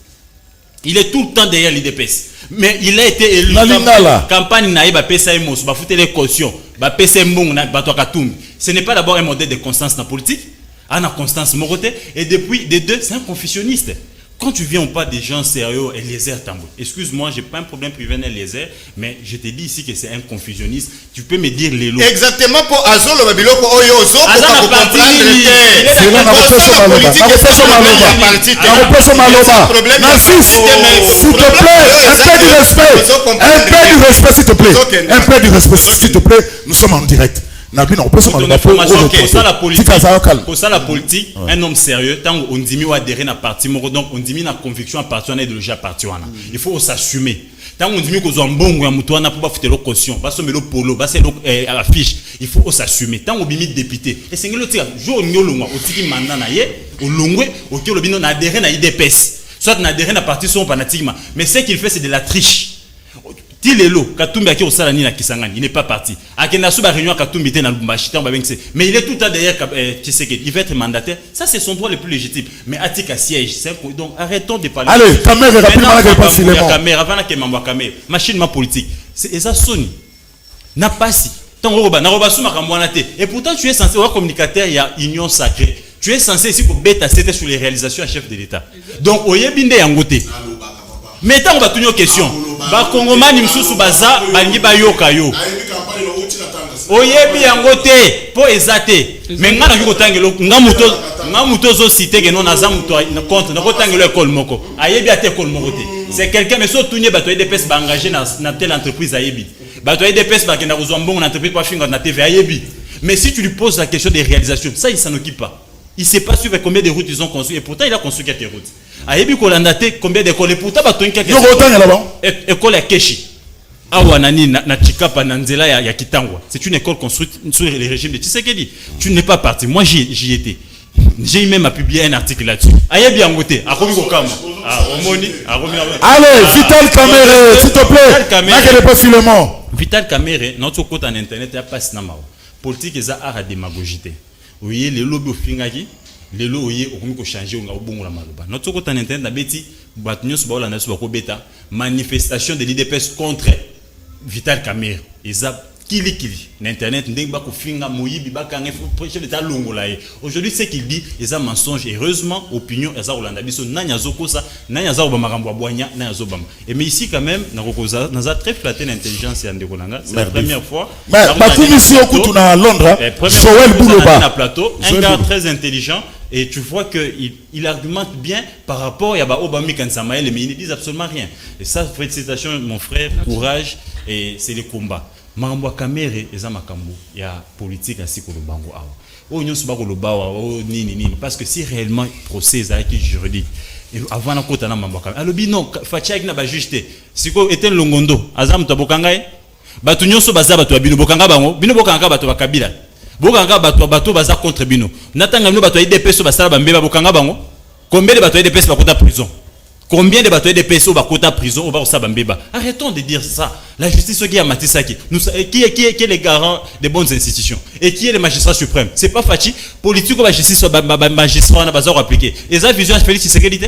Il est tout le temps derrière l'IDPS. Mais il a été élu. Campagne naïba pesa emos, ba foutre les cautions, ba pesa mbong na bato Katumbi. Ce n'est pas d'abord un modèle de constance dans la politique. Anna Constance Moroté, et depuis des deux, c'est un confusionniste. Quand tu viens, on parle des gens sérieux, Eliezer Tambwe. Excuse-moi, j'ai pas un problème privé Eliezer, mais je te dis ici que c'est un confusionniste. Tu peux me dire les lots. Exactement pour Azolo Babiloko Oyozo, pour comprendre c'est là, Narcisse, s'il te plaît, un peu du respect, s'il te plaît. Un peu du respect, s'il te plaît. Nous sommes en direct. Pour ça la politique, un homme sérieux, tant on dit ou adhérer à parti, donc on dit na conviction à partir de déjà parti. Il faut s'assumer. Tant on dit qu'on a un bon ou pour pas faire le caution, pas se mettre le polo, pas se à l'affiche. Il faut s'assumer. Tant on bimite député. Et c'est le tir. Jour nyolongwa, au tiki mandat na ye, au longwe, au kilo bino na adhérer na IDPS. Soit na adhérer à parti son panatigma. Mais ce qu'il fait, c'est de la triche. Tilelo, Katumbi a qui au salani na Kisangani, il n'est pas parti. Akena Souba réunion Katumbi était dans Lubumbashi, mais il est tout le temps derrière Tshisekedi. Il va être mandataire. Ça, c'est son droit le plus légitime. Mais Atika siège. Donc, arrêtons de parler. Allez, Kamere, rapidement, la réponse, il est bon. Kamere, avant que Mambo Kamere, machine ma politique. C'est ça, Sony. N'a pas si. Tant Roba, n'a Roba Souma Kamwanate. Et pourtant, tu es censé avoir communicateur, il y a union sacrée. Tu es censé ici pour bêta, c'était sur les réalisations à chef de l'État. Donc, Oyebinde Yangote. Mais tant on va tenir aux questions. Ba Kongomani msusu baza balingi bayoka yo. Oyebi yango te po ezate. Mais ngana yuko tangelo ngamuto zo cité que non naza muto contre na kotangelo école moko. Ayebi ate école moko te. C'est quelqu'un mais so tunye bato EDPS ba engagé na telle entreprise ayebi. Bato EDPS ba kenda kozwa mbongo na entreprise pa finga na TV ayebi. Mais si tu lui poses la question des réalisations, ça il s'en occupe pas. Il ne sait pas suivre combien de routes ils ont construit et pourtant il a construit quelques routes. Ayebi Kolandate combien d'écoles et pourtant ba tonka quelques école à Keshi. Awa nani na Chikapa na Nzela ya Kitangwa. C'est une école construite sur le régime de Tshisekedi. Tu n'es pas parti. Moi j'y étais. J'ai même publié un article là-dessus. Ayebi Angote, akomi kokama. Allez, Vital Kamerhe, s'il te plaît. N'aquelle pas Philemon. Vital Kamerhe, notre côté en internet il y a pas cinéma. Politique est à démagogie. Oui, les lobbies au fingaki, les lobbies au changer au bon la maloba. Notre côté en internet na beti batunios ba na so ko beta manifestation de l'IDPS contre Vital Kamerhe. Ils a kili l'internet ndeng ba ko finga moyibi ba kanga chef d'état longola ye. Aujourd'hui ce qu'il dit est un mensonge. Heureusement opinion eza Rolanda biso nanya zokosa nanya za ba makambo aboanya nanya zobama. Et mais ici quand même na kokoza naza très flatté l'intelligence ya ndeko nanga. C'est la première fois. Mais ba commission kutu na Londres. Joël Bouloba plateau, un gars très intelligent. Et tu vois qu'il argumente bien par rapport à Obama Kansamaël, mais ils ne disent absolument rien. Et ça, félicitations, mon frère, courage, et c'est le combat. Mambo Kamere, et Zamakambo, il y a politique ainsi que le bango. Oh, nous sommes le bawa, oh, nini. Parce que si réellement le procès est juridique, avant la côte, on a Mambo Kamere. Alors, non, Fatchak n'a pas juste. Si vous êtes Longondo, Azam Tabokangaï, Batunyoso Baza, Batuabino Bokanga Bango, Bino Bokanga Batuabakabila. Bokanga bato baza contre bino. Natanga no bato IDPS basala bambeba bokanga bango. Combien de bato IDPS bakota prison? Combien de bato IDPS bakota prison au basala bambeba? Arrêtons de dire ça. La justice qui a Matisaki, qui est le garant des bonnes institutions et qui est le magistrat suprême. C'est pas Fachi politique ou la justice magistrat na bazar appliquer. Et ça vision Félix Tshisekedi.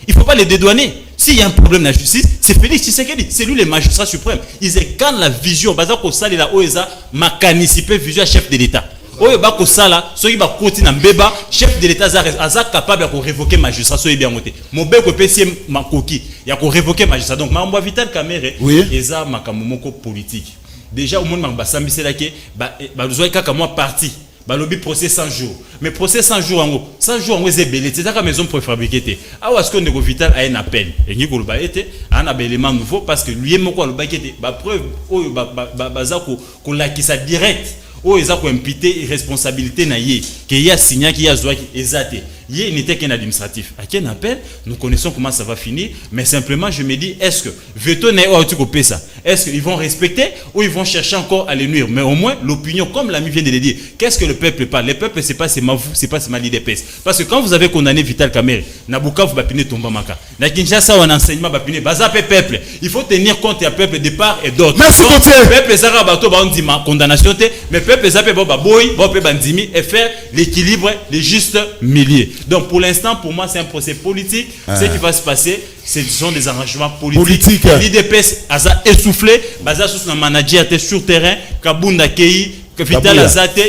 Il faut pas les dédouaner. S'il y a un problème dans la justice, c'est Félix Tshisekedi. C'est lui le magistrat suprême. Ils incarnent la vision bazar ko sali la OESA makanisipé vision chef de l'État. Oyo bako sala soki ba koti na mbeba chef de l'état aza capable de révoquer magistrat so bien moté mobeko pesi makoki ya ko révoquer magistrat. Donc mambo Vital Kamerhe eza makambo moko politique. Déjà au monde mamba sambisela ke ba zoy kaka moi parti ba lobi procès 100 jours. Mais procès 100 jours en 100 jours en est belé c'est la maison préfabriquée. Ah est-ce qu'on Ndeko Vital a un appel et ngi ko ba été un élément nouveau parce que lui moko lo ba kete ba preuve oyo ba za ko lakisa direct. Oh, ils ont imputé responsabilité naïe qu'il y a signé qu'il y a zoé exacté. Il n'était qu'un administratif. À quel appel nous connaissons comment ça va finir, mais simplement je me dis est-ce que veto n'est pas au ça? Est-ce qu'ils vont respecter ou ils vont chercher encore à les nuire? Mais au moins l'opinion, comme l'ami vient de le dire, qu'est-ce que le peuple parle? Le peuple c'est pas c'est ma vous, c'est pas c'est ma l'IDPS. Parce que quand vous avez condamné Vital Kamerhe, Nabuka vous bapine tomba maka. Na Kinshasa on enseignement bapine bazape peuple. Il faut tenir compte du peuple de part et d'autre. Merci beaucoup. Peuple zara bato ba ondima condamnation te, mais peuple zape ba boy, ba pe bandimi et faire l'équilibre, le juste milieu. Donc pour l'instant, pour moi, c'est un procès politique. Ce qui va se passer, ce sont des arrangements politiques. L'IDPS a essoufflé, Baza sous un manager sur terrain, Kabunda Kei, Vital Azate,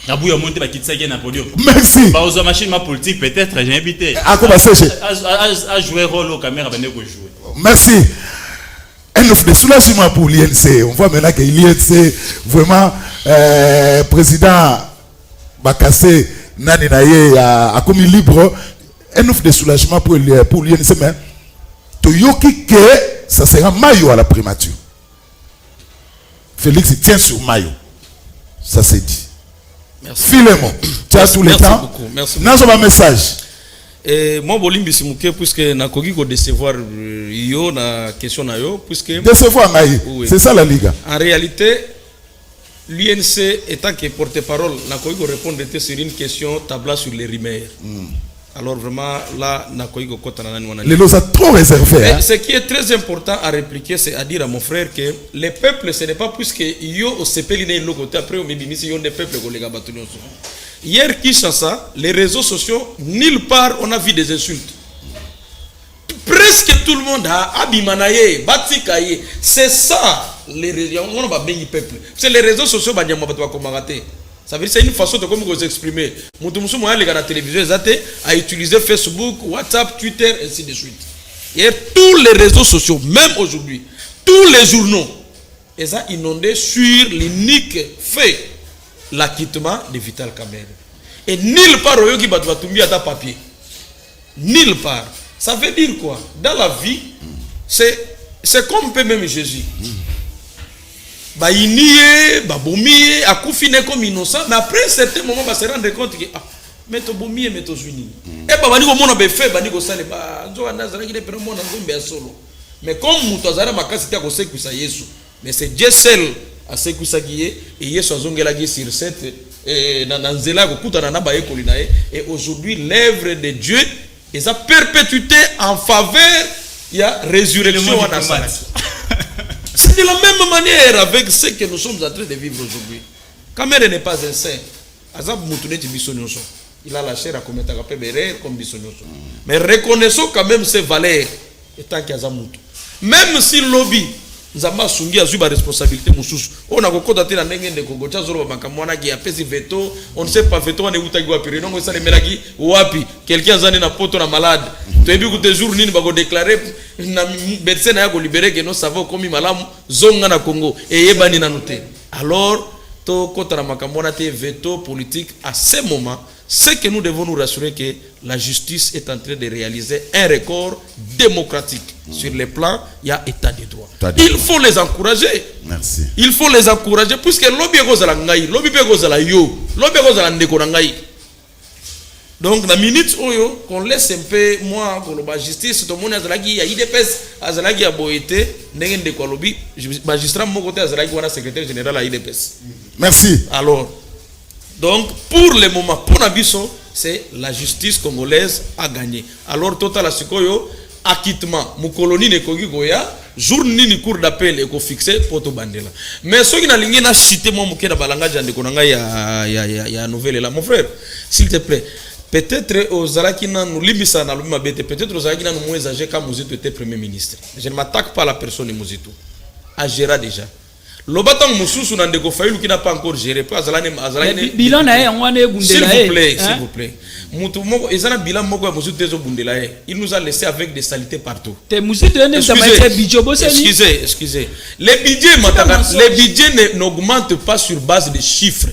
Kabouya Monte Bakitsaki Napoléon. Merci. Baozo machine ma politique, peut-être, j'ai invité. À jouer rôle aux caméras, jouer. Merci. Un offre de soulagement pour l'INC. On voit maintenant que l'INC, vraiment, président Bakassé, Nani Naye a commis libre un offre de soulagement pour l'INC, mais Toyoki que ça sera Mayo à la primature. Félix tient sur Mayo. Ça c'est dit. Merci. Philémon, tu as tout le temps. Merci beaucoup. N'a pas message. Et moi, Bolimbi Simouké, puisque na kogi ko décevoir yo na question na yo, puisque décevoir Maï. C'est ça la Ligue. En réalité, l'INC, étant que porte-parole, n'a pas pu répondre sur une question tabla sur les rimes. Alors vraiment, là, n'a pas pu les lois sont trop réservés. Ce qui est très important à répliquer, c'est à dire à mon frère que les peuples, ce n'est pas plus que yo au CPLINE le côté après au Mibimisi, yo des peuples qui les gabatouillons. Hier, Kinshasa, les réseaux sociaux, nulle part on a vu des insultes. Presque tout le monde a abimanaye, batikaye. C'est ça les réseaux. On va bénir peuple. C'est les réseaux sociaux qui ça veut dire c'est une façon de comment vous exprimer. Moutoumsou moi les gars la télévision a utilisé Facebook, WhatsApp, Twitter ainsi de suite. Hier tous les réseaux sociaux, même aujourd'hui, tous les journaux, ils ont inondé sur l'unique fait l'acquittement de Vital Kamerhe. Et nulle part au yogi batoutumbi à ta papier. Nulle part. Ça veut dire quoi? Dans la vie, c'est comme peut même Jésus. Bah inie, bah bomier, à koufine comme innocent, mais après un certain moment, bah se rendre compte que ah, mais to bomier, mais to juni. Et bah bani ko mona be fait, bani ko sale bah nzo anazara ki de pero mona nzombe solo. Mais comme mutazara makasi ta ko sekuisa Yesu, mais c'est Dieu seul à sekuisa qui est et Yesu azongela ki sur cette et na nzela ko kutana na ba ekoli na et aujourd'hui l'œuvre de Dieu et sa perpétuité en faveur, il y a résurrection en Assalat. C'est de la même manière avec ce que nous sommes en train de vivre aujourd'hui. Kamerhe n'est pas un saint. Il a la chair à commettre un peu comme Bissonyoso. Mais reconnaissons quand même ses valeurs. Étant qu'il y a Même si lobby, nzamba sungi azui ba responsabilité mususu ona kokota te na ndenge ndeko gocha zolo makambo wana ki apesi veto on ne sait pas veto on euta ki wapi non ça le melaki wapi quelqu'un azani na poto na malade to ebi ku jour nini ba ko déclarer na médecin na ya ko libérer que non ça va comme malamu zonga na Congo et yebani na noté alors to kota na makambo na te veto politique à ce moment. C'est que nous devons nous rassurer que la justice est en train de réaliser un record démocratique. Sur les plans, il y a état de droit. Il faut les encourager. Merci. Il faut les encourager puisque lobby est goza la ngai, lobby est goza la yo, lobby est goza la ndeko na ngai. Donc la minute oyo qu'on laisse un peu moi pour la justice tout le monde azalaki ya IDPS azalaki ya boete ndenge ndeko lobby magistrat mon côté azalaki wana secrétaire général à IDPS. Merci. Alors donc, pour le moment, pour Nabiso, c'est la justice congolaise a gagné. Alors, total à Sikoyo, acquittement, Moukoloni ne Kogi Goya, jour ni cour d'appel et qu'on fixe pour tout bandela. Mais ce qui n'a rien à citer, moi, Mouké, Balanga, Jande Konanga, il y a nouvelle là. Mon frère, s'il te plaît, peut-être aux Arakina, nous libissa dans le bête, peut-être aux Arakina, nous moins âgés quand Mouzito était Premier ministre. Je ne m'attaque pas à la personne de Mouzito. À gérer déjà. L'obatan mususu na ndeko Fayulu qui n'a pas encore géré pas azalane bilan na ngwane bundela s'il vous plaît mutu moko ezana bilan moko ya mususu tezo bundela il nous a laissé avec des salités partout te mususu ene ça va budget boseni excusez les budgets n'augmentent pas sur base de chiffres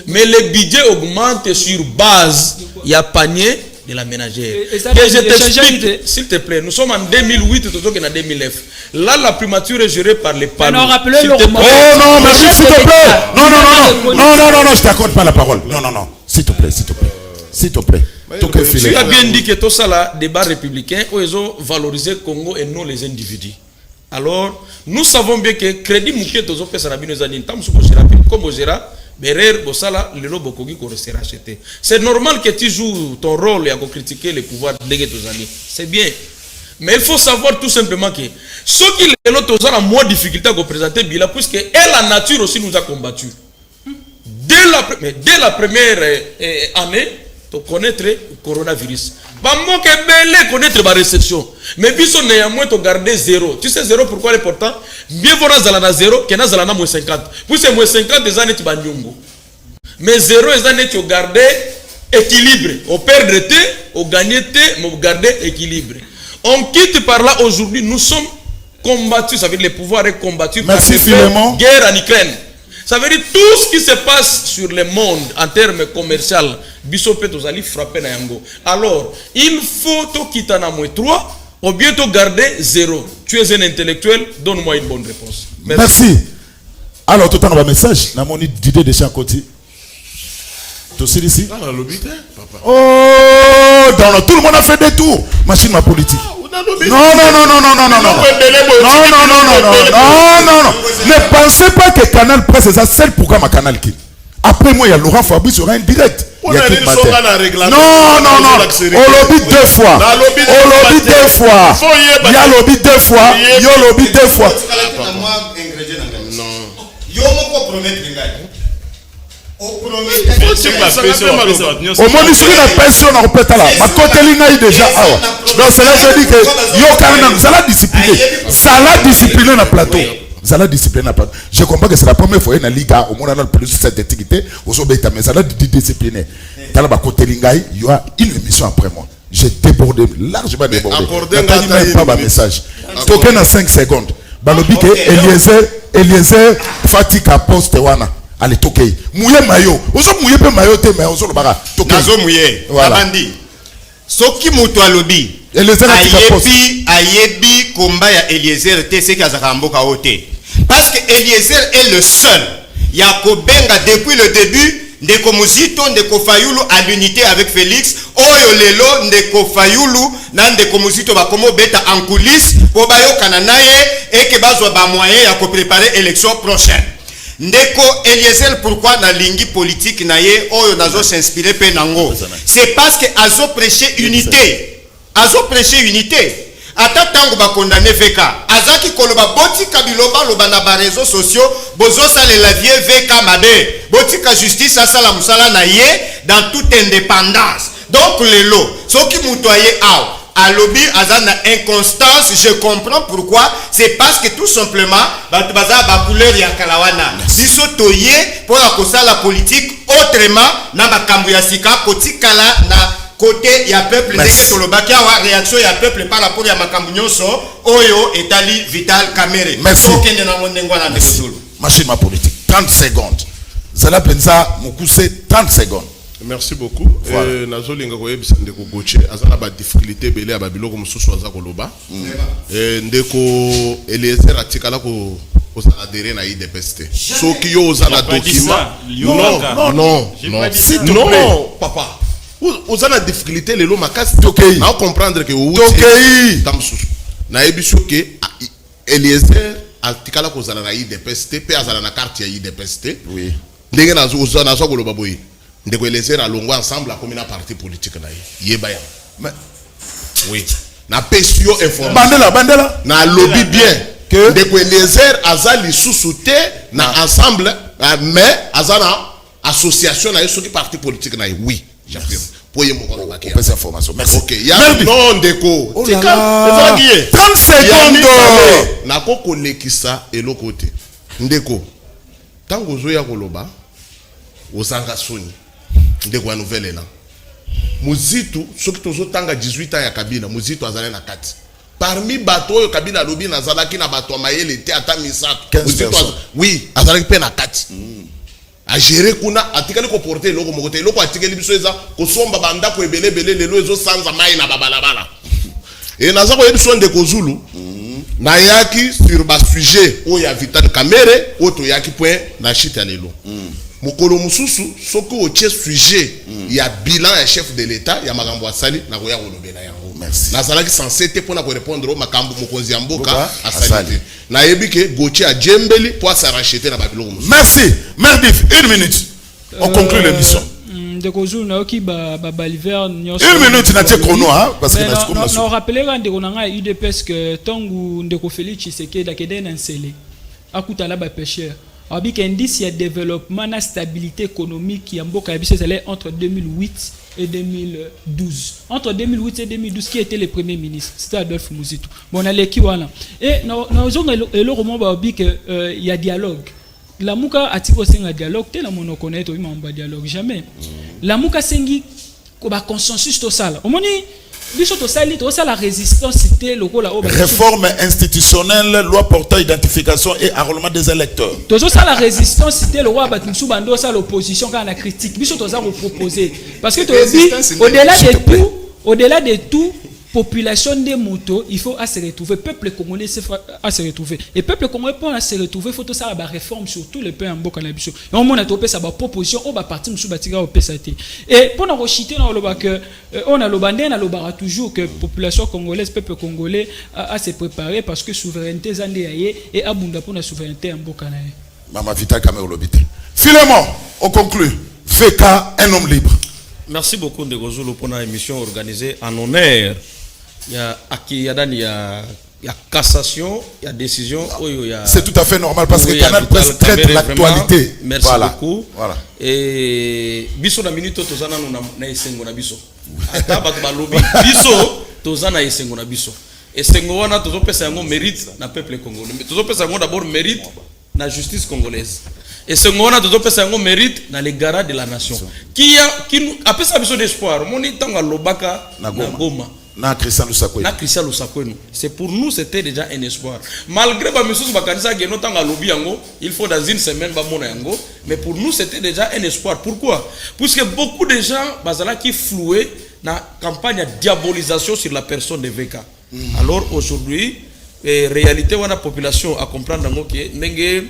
mais les budgets augmentent sur base il y a panier de la ménagère. S'il te plaît, nous sommes en 2008, nous sommes en 2009. Là, la primature est gérée par les panneaux. Oh non, merci, s'il te plaît. Non, je t'accorde pas la parole. Non, s'il te plaît. Tu as bien dit que tout ça là, débat républicain, où ils ont valorisé Congo et non les individus. Alors, nous savons bien que crédit mouké tozo pesa na bino zani tam suko gera comme gera berer bosala lelo bokogi ko sera acheté. C'est normal que tu joues ton rôle et à critiquer les pouvoirs de tozali. C'est bien. Mais il faut savoir tout simplement que ce qui lelo tozala moins difficulté à présenter bila puisque la nature aussi nous a combattu. Dès la première année de connaître le coronavirus. Bambo que belé connaître la réception. Mais biso néanmoins to garder zéro. Tu sais zéro pourquoi l'important? Bien voilà zalana zéro, kena zalana moins 50. Puis c'est moins 50 des années tu banyongo. Mais zéro des années tu garder équilibre. On perdre té, on gagner té, mais on garder équilibre. On quitte par là aujourd'hui, nous sommes combattus, ça veut dire les pouvoirs est combattu par la guerre en Ukraine. Ça veut dire tout ce qui se passe sur le monde en termes commerciaux, Bissopé Tozali frappé na yango. Alors, il faut to quitter na moins 3 ou bien to garder 0. Tu es un intellectuel, donne-moi une bonne réponse. Merci. Alors, tout le temps, on va message. Na moni d'idée de chaque côté. Tu sais ici? Oh, tout le monde a fait des tours. Machine ma politique. Non. Ne pensez pas que Canal Presse est ça seul programme à Canal qui. Après moi, il y a Laurent Fabrice sur un direct. Il y a tout matin. Non. On lobby 2 fois. Il y a lobby 2 fois. Il y a lobby 2 fois. Au moins, nous sommes la personne en répétant là. Ma côté ligne déjà. Donc, cela veut dire que yo carrément, ça l'a discipliné. Ça l'a discipliné dans le plateau. Je comprends que c'est la première fois dans la Liga. Au moins, on a plus cette étiquette. Au sommet, mais ça l'a discipliné. Dans la côté ligne, il y a une émission après moi. J'ai débordé, largement débordé. Je n'ai même pas ma message. Token à 5 secondes. Balobi que Eliezer Fatika poste wana. Allez, toquez. Mouillé maillot. Vous avez mouillé maillot, mais vous avez bara. Nazo mouillé. Voilà. Soki muto alobi. Ayebi combat ya Eliezer te se kazaka mboka ote. Parce que Eliezer est le seul. Yakobenga depuis le début. Ndeko Muzito, Ndeko Fayulu à l'unité avec Félix. Oyo lelo Ndeko Fayulu na Ndeko Muzito ba komo beta en coulisses pour bayo kananaye et que bazwa ba moyen ya ko préparer élection prochaine. Ndeko Eliezer pourquoi na lingi politique na ye oyo nazo s'inspirer pe nango. C'est parce que azo prêcher unité. Ata tango ba condamné VK. Azaki koloba boti kabiloba loba na ba réseaux sociaux bozo sale la vie VK mabe. Boti ka justice asala musala na ye dans toute indépendance. Donc lelo soki mutoye aw à lobby azana inconstance, je comprends pourquoi. C'est parce que tout simplement baza ba couleur ya kalawana biso toye pour la politique autrement na makambo ya sika kotikala na côté ya peuple ndenge tolobaki awa réaction ya peuple par rapport ya makambo nyonso oyo etali Vital Kamerhe. Okende na ngondengo na ndezulu machine ma politique 30 secondes zala penza mukuse 30 secondes. Merci beaucoup. Nazolinga koyebisa ndeko Goche azana ba difficulté belé ba biloko mususu aza koloba. Ndeko Eliezer atikala ko adhérer na IDPST. Soki yo ozana document. Non, papa. Ozana difficulté lelo makasi tokei. Na comprendre que ou tokei tamsusu. Na ebiso ke Eliezer atikala ko zana na IDPST pe azana na carte ya IDPST. Oui. Ndenge na ozana so koloba boyi. Ndeko Eliezer alongo ensemble a comme un parti politique na yebaya. Oui. Na pesio information. Bandela. Na lobby bien que Ndeko Eliezer azali sous-souté na ensemble mais azana association na soki parti politique na oui, j'affirme. Pour y mon bakia. Pas information. Merci. OK. Ya non Ndeko. 30 secondes. Na ko kolekisa eloko te. Ndeko. Tango zoya koloba ozanga soni. Ndeko wa nouvelle là. Muzitu soki tozo tanga 18 ans ya Kabila, Muzitu azana na kati. Parmi bato oyo Kabila lobi na zalaki na bato mayele te ata misato. Muzitu oui, azalaki pe na kati. A gérer kuna atikali ko porter loko mokote loko atikali biso eza ko somba banda ko ebele lelo ezo sanza mai na babalabala. Et naza ko yebiso Ndeko Zulu. Na yaki sur ba sujet o ya Vital Kamerhe o to yaki point na chita lelo. Mokolo mususu soko otie sujet ya bilan ya chef de l'état ya makambo asali na koya kolobela yango. Merci. Na salaki censé te pona ko répondre au makambo mokonzi mboka asali. Na yebike Goche a djembeli pour se racheter na babiloko mususu. Merci. Merdif, 1 minute. On conclut l'émission. Ndeko Zulu na oki ba Baliver nyonso. 1 minute na tie chrono hein parce que na comme na rappeler nga ndeko nanga UDPS que tangu Ndeko Félix Tshisekedi akede na nsele akutala ba pêcheur. Avec un indice il y a développement na stabilité économique ya mboka biso c'est entre 2008 et 2012. Entre 2008 et 2012 qui était le premier ministre? C'était Adolphe Muzitu. Bon on a l'équipe voilà. Et na ozonga le roman ba bi que il y a dialogue. La muka atiko senga dialogue te la mono connaître imamba dialogue jamais. La muka sengi ko ba consensus to sala. Omoni biso to sali to sala résistance c'était le rôle réforme institutionnelle, loi portant identification et enrôlement des électeurs. To sala résistance c'était le roi Batinsu bando ça l'opposition quand la critique biso to ça proposer parce que au-delà de tout population des motos, il faut se retrouver. Peuple congolais à se retrouver. Et peuple congolais pour se retrouver, il faut tout ça la réforme sur tout le pays en Boka Nabiso. Et on a topé sa proposition, on va partir sur batiga au PSAT. Et pour nous rechuter dans le bac, on a le bandé, on a le bara toujours que population congolaise, peuple congolais à se préparer parce que souveraineté zandéaye et abunda pour la souveraineté en Boka Nabiso. Mama Vital Kamerhe Lobité. Philémon, on conclut. Feka, un homme libre. Merci beaucoup Ndeko Zulu pour une émission organisée en honneur. Il y a cassation, il y a décision. C'est tout à fait normal parce que Canal Presse traite l'actualité. Merci beaucoup. Voilà. Et biso na minute tozana na esengo na biso. Ata bato balobi biso tozana esengo na biso. Esengo wana tozopesa yango mérite na peuple congolais. Tozopesa yango d'abord mérite na justice congolaise. Esengo wana tozopesa yango mérite na les garants de la nation. Qui apesa biso d'espoir. Moni tanga lobaka na Goma. Na Christian Lusakwenu. C'est pour nous c'était déjà un espoir. Malgré ba misus bakanisa geno tanga lobi yango, il faut dans une semaine ba mona yango, mais pour nous c'était déjà un espoir. Pourquoi? Puisque beaucoup de gens bazala qui flouaient na campagne de diabolisation sur la personne de VK. Alors aujourd'hui, réalité wana population à comprendre ngo que ndenge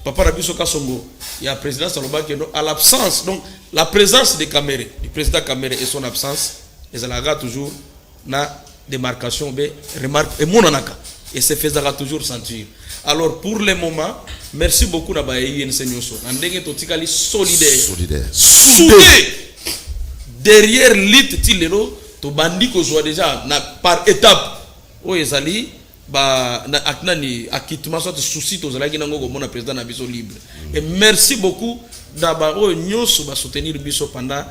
papa Rabiso Kasongo, il y a président Saloba que à l'absence donc la présence de Kamerhe, du président Kamerhe et son absence les alaga toujours na démarcation be remarque et monanaka et se faisera toujours sentir. Alors pour le moment merci beaucoup na bayi enseignoso ndenge totikali solidaire soudé derrière lit tilelo to bandi ko joie déjà na par étape o ezali ba na aknani acquittement soit souci to zalaki nango ko mona président na biso libre et merci beaucoup d'abord nous soutenir biso pendant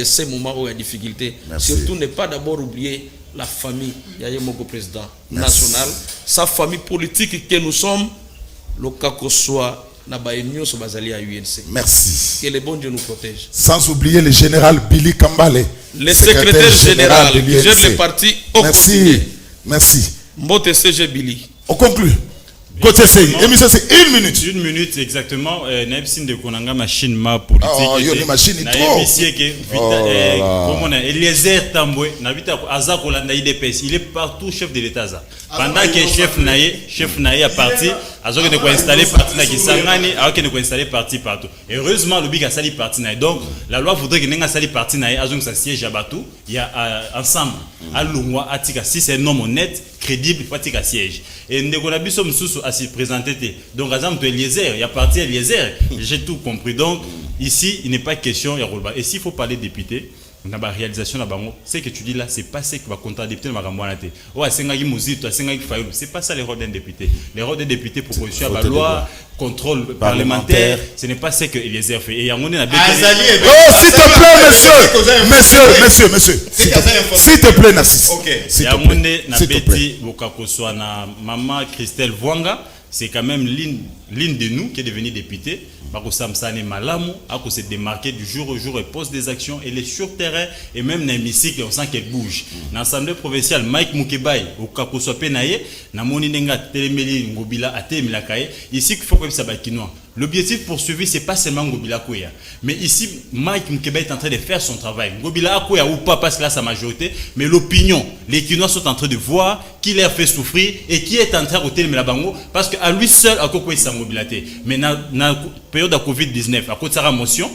ces moments où il y a difficulté. Merci. Surtout ne pas d'abord oublier la famille Yaye Moko président national, sa famille politique que nous sommes, le kako soit na ba union so bazali à UNC. Merci. Que le bon Dieu nous protège. Sans oublier le général Billy Kambale, le secrétaire général qui gère le parti au Merci. Merci. Mbote CG Billy. On conclut. Côté C, émission c'est 1 minute. 1 minute exactement. Naipsin de Konanga machine ma politique. Oh, il y a une machine trop. Comment Eliezer Tambwe, n'habita Aza Kolanda IDPS. Il est partout chef de l'État. Pendant que chef Naye a parti, Azo que de quoi installer parti na Kisangani, alors que de quoi installer parti partout. Heureusement, le big a sali parti Naye. Donc la loi voudrait que n'enga sali parti Naye, Azo que ça siège à Batou. Il y a ensemble. À Lungwa, Atika, si c'est un homme honnête, crédible, il faut Atika siège. Et Ndekonabiso Msoussou a s'y présenté. Donc, à exemple, Eliezer, il y a parti Eliezer. J'ai tout compris. Donc, ici, il n'est pas question, Yarolba. Et s'il faut parler député, on a la réalisation là-bas. Ce que tu dis là, c'est pas ce que va compter un député. C'est pas ça les rôles d'un député. Les rôles d'un député pour constituer la loi, contrôle parlementaire, ce n'est pas ce que Eliezer fait. Et on a oh, s'il te plaît, monsieur. S'il te plaît, Narcisse. S'il te plaît. Maman Christelle Vwanga, c'est quand même l'une de nous qui est devenue députée. Bako Samsane Malamu a se démarquer du jour au jour et pose des actions. Elle est sur terrain et même dans l'hémicycle, on sent qu'elle bouge. Dans l'Assemblée provinciale, Mike Mukebai, au Kakoswape Naye, na Moninenga Telemeli Ngobila Ate Milakaye, ici qu'il faut que ça bakinois. L'objectif poursuivi, c'est pas seulement Ngobila Kouya. Mais ici, Mike Mukeba est en train de faire son travail. Ngobila Kouya ou pas parce que là, sa majorité, mais l'opinion, les Kinois sont en train de voir qui les a fait souffrir et qui est en train de rôter le Bango parce qu'à lui seul, à quoi il s'est mobilisé. Mais dans la période de Covid-19, à cause de sa motion,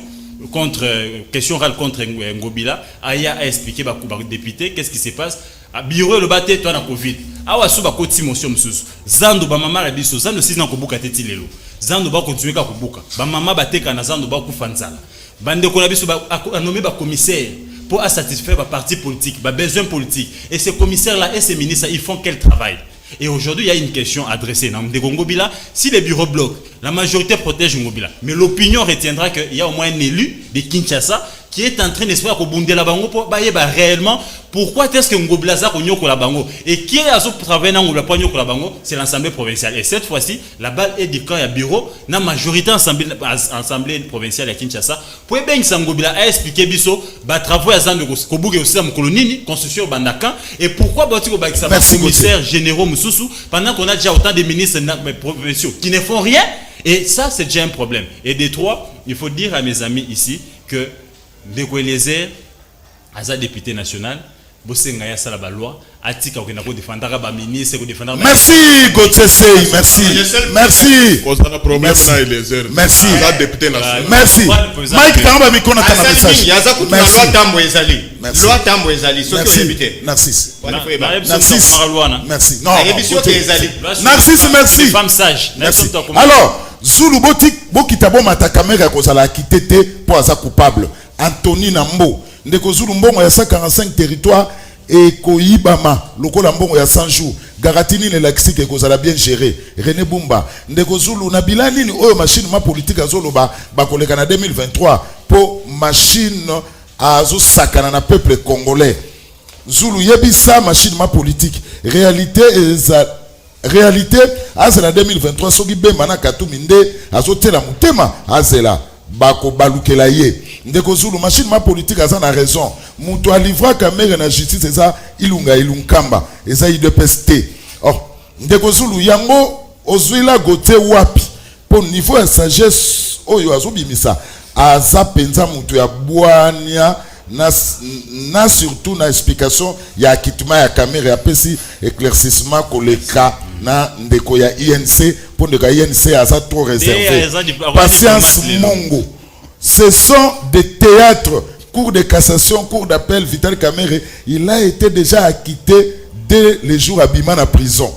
contre, question orale contre Ngobila, Aya a expliqué aux députés qu'est-ce qui se passe. À bureau le baté toi na Covid. Awa suba koti motion msusu. Zando ba mama la biso, zando sisi na kobuka teti lelo. Zando ba continuer ka kobuka. Ba mama bateka na zando ba kufanzala. Bande ko la biso ba nommé ba commissaire pour satisfaire ba parti politique, ba besoin politique. Et ces commissaires là et ces ministres, ils font quel travail? Et aujourd'hui, il y a une question adressée dans Ngobila. Si les bureaux bloquent, la majorité protège Ngobila. Mais l'opinion retiendra qu'il y a au moins un élu de Kinshasa qui est en train d'espérer qu'on bonde la bango pour bailler réellement pourquoi est-ce que Ngobila za ko la bango et qui est à ce travail dans la poignée la bango, c'est l'Assemblée provinciale. Et cette fois-ci, la balle est du camp à bureau, la majorité assemblée provinciale à Kinshasa. Pour bien que Ngobila a expliqué biso ba travail à Zando ko bouge aussi am kolonini construction bandakan et pourquoi batiko ba ça commissaire généraux Moussoussou pendant qu'on a déjà autant de ministres provinciaux qui ne font rien et ça c'est déjà un problème. Et des trois, il faut dire à mes amis ici que Ndeko Eliezer, Aza député national, Bosenga ya sala ba loi, atika ko na ko défendre ba ministre ko défendre. Merci Gauthier Sey, merci. Merci. Merci. Aza député national. Merci. Mike Tamba mikona kana message. Yaza ko na loi tambo ezali. Loi tambo ezali, soki député. Narcisse. Narcisse. Merci. Non. Narcisse, merci. Femme sage. Merci. Alors, Zulu Bokitabo Matakamera kozala kitete pour aza coupable. Anthony Nambo ndeko Zulu mbongo ya 145 territoires et koyibama lokola mbongo ya 100 jours garatini le laxike kozala bien géré René Bumba ndeko Zulu na bilani ni oyo machine ma politique azoloba bakoleka na 2023 po machine azo sakana na peuple congolais Zulu yebisa machine ma politique réalité azela 2023 soki bemba na katuminde azotela mutema azela bako balukela ye ndeko Zulu machine ma politique aza na raison muto alivra kamera na justice eza ilunga ilunkamba eza IDPST or ndeko Zulu yango ozwila gote wapi po niveau ya sagesse oyo azobimisa aza penza muto ya bwania na surtout na explication ya kituma ya kamera ya pesi éclaircissement koleka na ndeko ya INC pour ndeko ya INC aza trop réservé. Patience Mongo. Ce sont des théâtres, cours de cassation, cours d'appel, Vital Kamere, il a été déjà acquitté dès les jours à Bima en prison.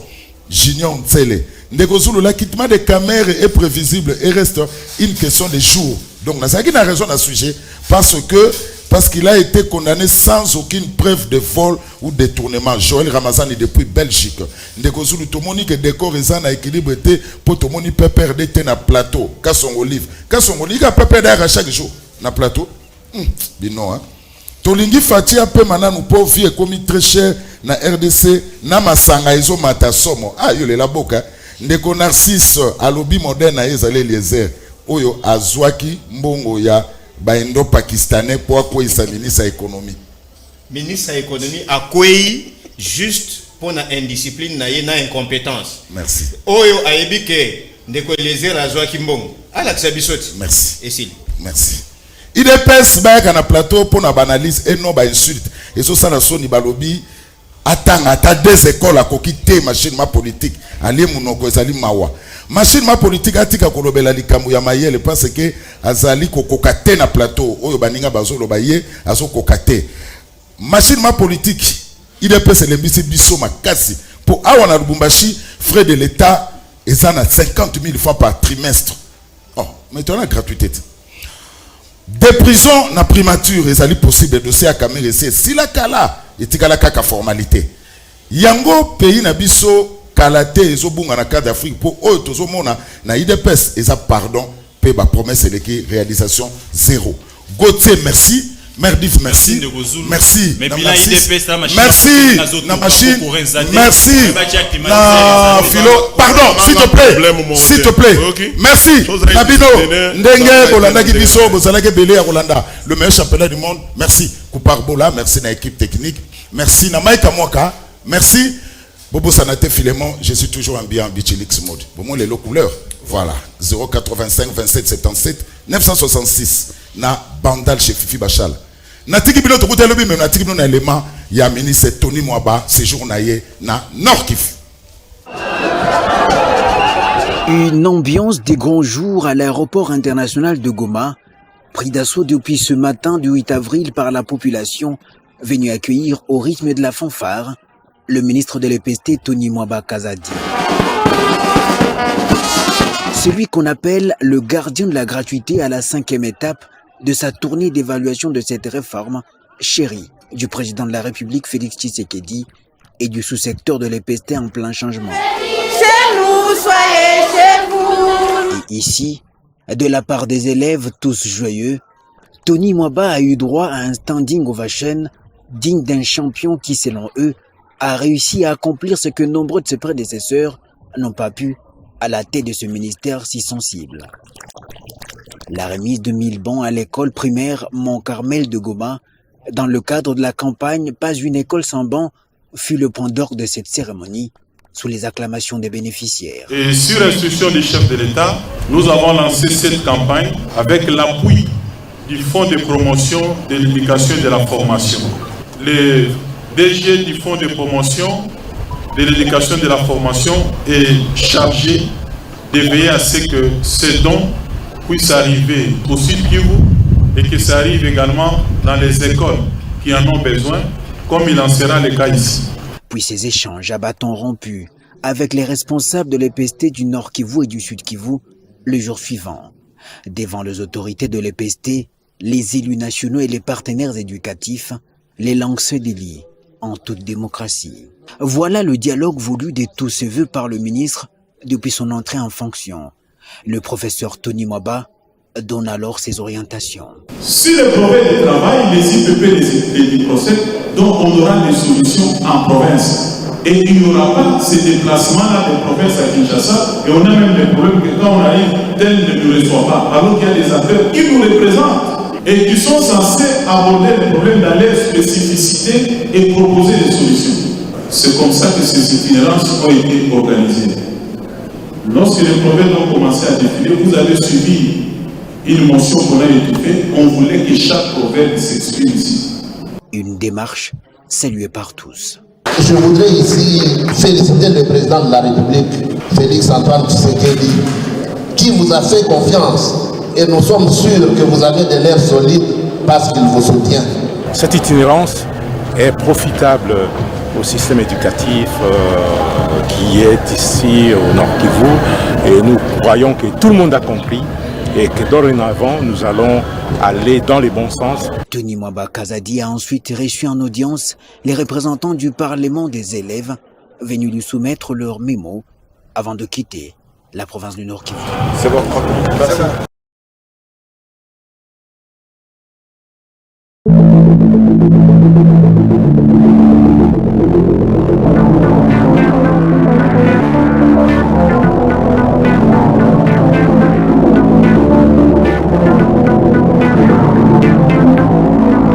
Junior Ntsele. Ndeko Zulu, l'acquittement de Kamere est prévisible et reste une question de jours. Donc, on a raison à ce sujet parce qu'il a été condamné sans aucune preuve de vol ou détournement. Joël Ramazani depuis Belgique. Ndeko Zulu, tout le monde que décor est en équilibre était pour tout le monde peut perdre na plateau. Kasson olive. Kasson olive, il a pas perdre à chaque jour. Na plateau. Bien non, hein. Tolingi Fatia peut maintenant nous pauvres filles commis très cher na RDC na masanga ezo mata somo yo lela boka ndeko Narcisse alobi moderne na ezale Eliezer oyo azwaki mbongo ya baendo pakistanais po akwesa ministre ya économie. Ministre ya économie akwei juste pour na indiscipline na ye na incompétence. Merci. Oyo ayebi ke ndeko Eliezer azwaki mbongo. Alakisa bisoti. Merci. Esili. Merci. IDPS bayaka na plateau pour na banalise et non ba insulte. Et so ça na soni balobi atanga ta deux écoles à kokite machine ma politique ali munoko ezali mawa. Machine ma politique atika kolobela likambo ya mayele parce que azali kokokate na plateau oyo baninga bazolo baye azo kokate. Machine ma politique IDPS lembisi biso makasi pour awa na Lubumbashi frais de l'état ezana 50 000 francs par trimestre. Oh, maintenant la gratuité. Des prisons na primature ezali possible dossier à caméra c'est si la kala etikala kaka formalité. Yango pays na biso kalate ezobunga na cadre d'Afrique pour oyo tozomona na IDPS eza pardon pe ba promesse eleki réalisation zéro. Gauthier merci. Merdif, merci. Merci. Merci. Na machine. Merci. Na philo. Pardon, s'il te plaît. S'il te plaît. Merci. Nabino. Ndenge Bolanda Gibiso, Bozalake Belé à Rolanda. Le meilleur championnat du monde. Merci. Koupar Bola. Merci na équipe technique. Merci. Na Maïka Mwaka. Merci. Bobo Sanate Filemon. Je suis toujours en bien en Bichilix mode. Bon, les lots couleurs. Voilà. 085 27 77 966. Na Bandal chez Fifi Bachal. Natiki bilo to kutelo bi me natiki no na élément ya ministre Tony Mwaba séjour na ye na Nord Kivu. Une ambiance des grands jours à l'aéroport international de Goma, pris d'assaut depuis ce matin du 8 avril par la population venue accueillir au rythme de la fanfare le ministre de l'EPST Tony Mwaba Kazadi. Celui qu'on appelle le gardien de la gratuité à la 5e étape de sa tournée d'évaluation de cette réforme chérie du président de la République Félix Tshisekedi et du sous-secteur de l'EPST en plein changement. Chez nous, soyez chez vous. Et ici, de la part des élèves tous joyeux, Tony Mwaba a eu droit à un standing ovation digne d'un champion qui, selon eux, a réussi à accomplir ce que nombreux de ses prédécesseurs n'ont pas pu à la tête de ce ministère si sensible. La remise de 1000 bancs à l'école primaire Mont-Carmel de Goma, dans le cadre de la campagne Pas une école sans bancs, fut le point d'orgue de cette cérémonie, sous les acclamations des bénéficiaires. Et sur instruction du chef de l'État, nous avons lancé cette campagne avec l'appui du Fonds de promotion de l'éducation et de la formation. Le DG du Fonds de promotion de l'éducation et de la formation est chargé de veiller à ce que ces dons puisse arriver au Sud Kivu et que ça arrive également dans les écoles qui en ont besoin, comme il en sera le cas ici. Puis ces échanges à bâtons rompus avec les responsables de l'EPST du Nord Kivu et du Sud Kivu le jour suivant. Devant les autorités de l'EPST, les élus nationaux et les partenaires éducatifs, les langues se délient en toute démocratie. Voilà le dialogue voulu de tous ses vœux par le ministre depuis son entrée en fonction. Le professeur Tony Mwaba donne alors ses orientations. Si le problème de travail, les IPP, les procès, donc on aura des solutions en province. Et il n'y aura pas ces déplacements-là de province à Kinshasa. Et on a même des problèmes que quand on arrive, tel ne nous reçoit pas. Alors qu'il y a des affaires qui nous représentent et qui sont censés aborder les problèmes dans leur spécificité et proposer des solutions. C'est comme ça que ces itinérances ont été organisées. Lorsque les prophètes ont commencé à défiler, vous avez suivi une motion qu'on a étudiée. On voulait que chaque prophète s'exprime ici. Une démarche saluée par tous. Je voudrais ici féliciter le président de la République, Félix Antoine Tshisekedi, qui vous a fait confiance. Et nous sommes sûrs que vous avez des nerfs solides parce qu'il vous soutient. Cette itinérance est profitable au système éducatif qui est ici au Nord Kivu et nous croyons que tout le monde a compris et que dorénavant nous allons aller dans les bons sens. Tony Mwaba Kazadi a ensuite reçu en audience les représentants du Parlement des élèves venus lui soumettre leur mémo avant de quitter la province du Nord Kivu. C'est bon, merci.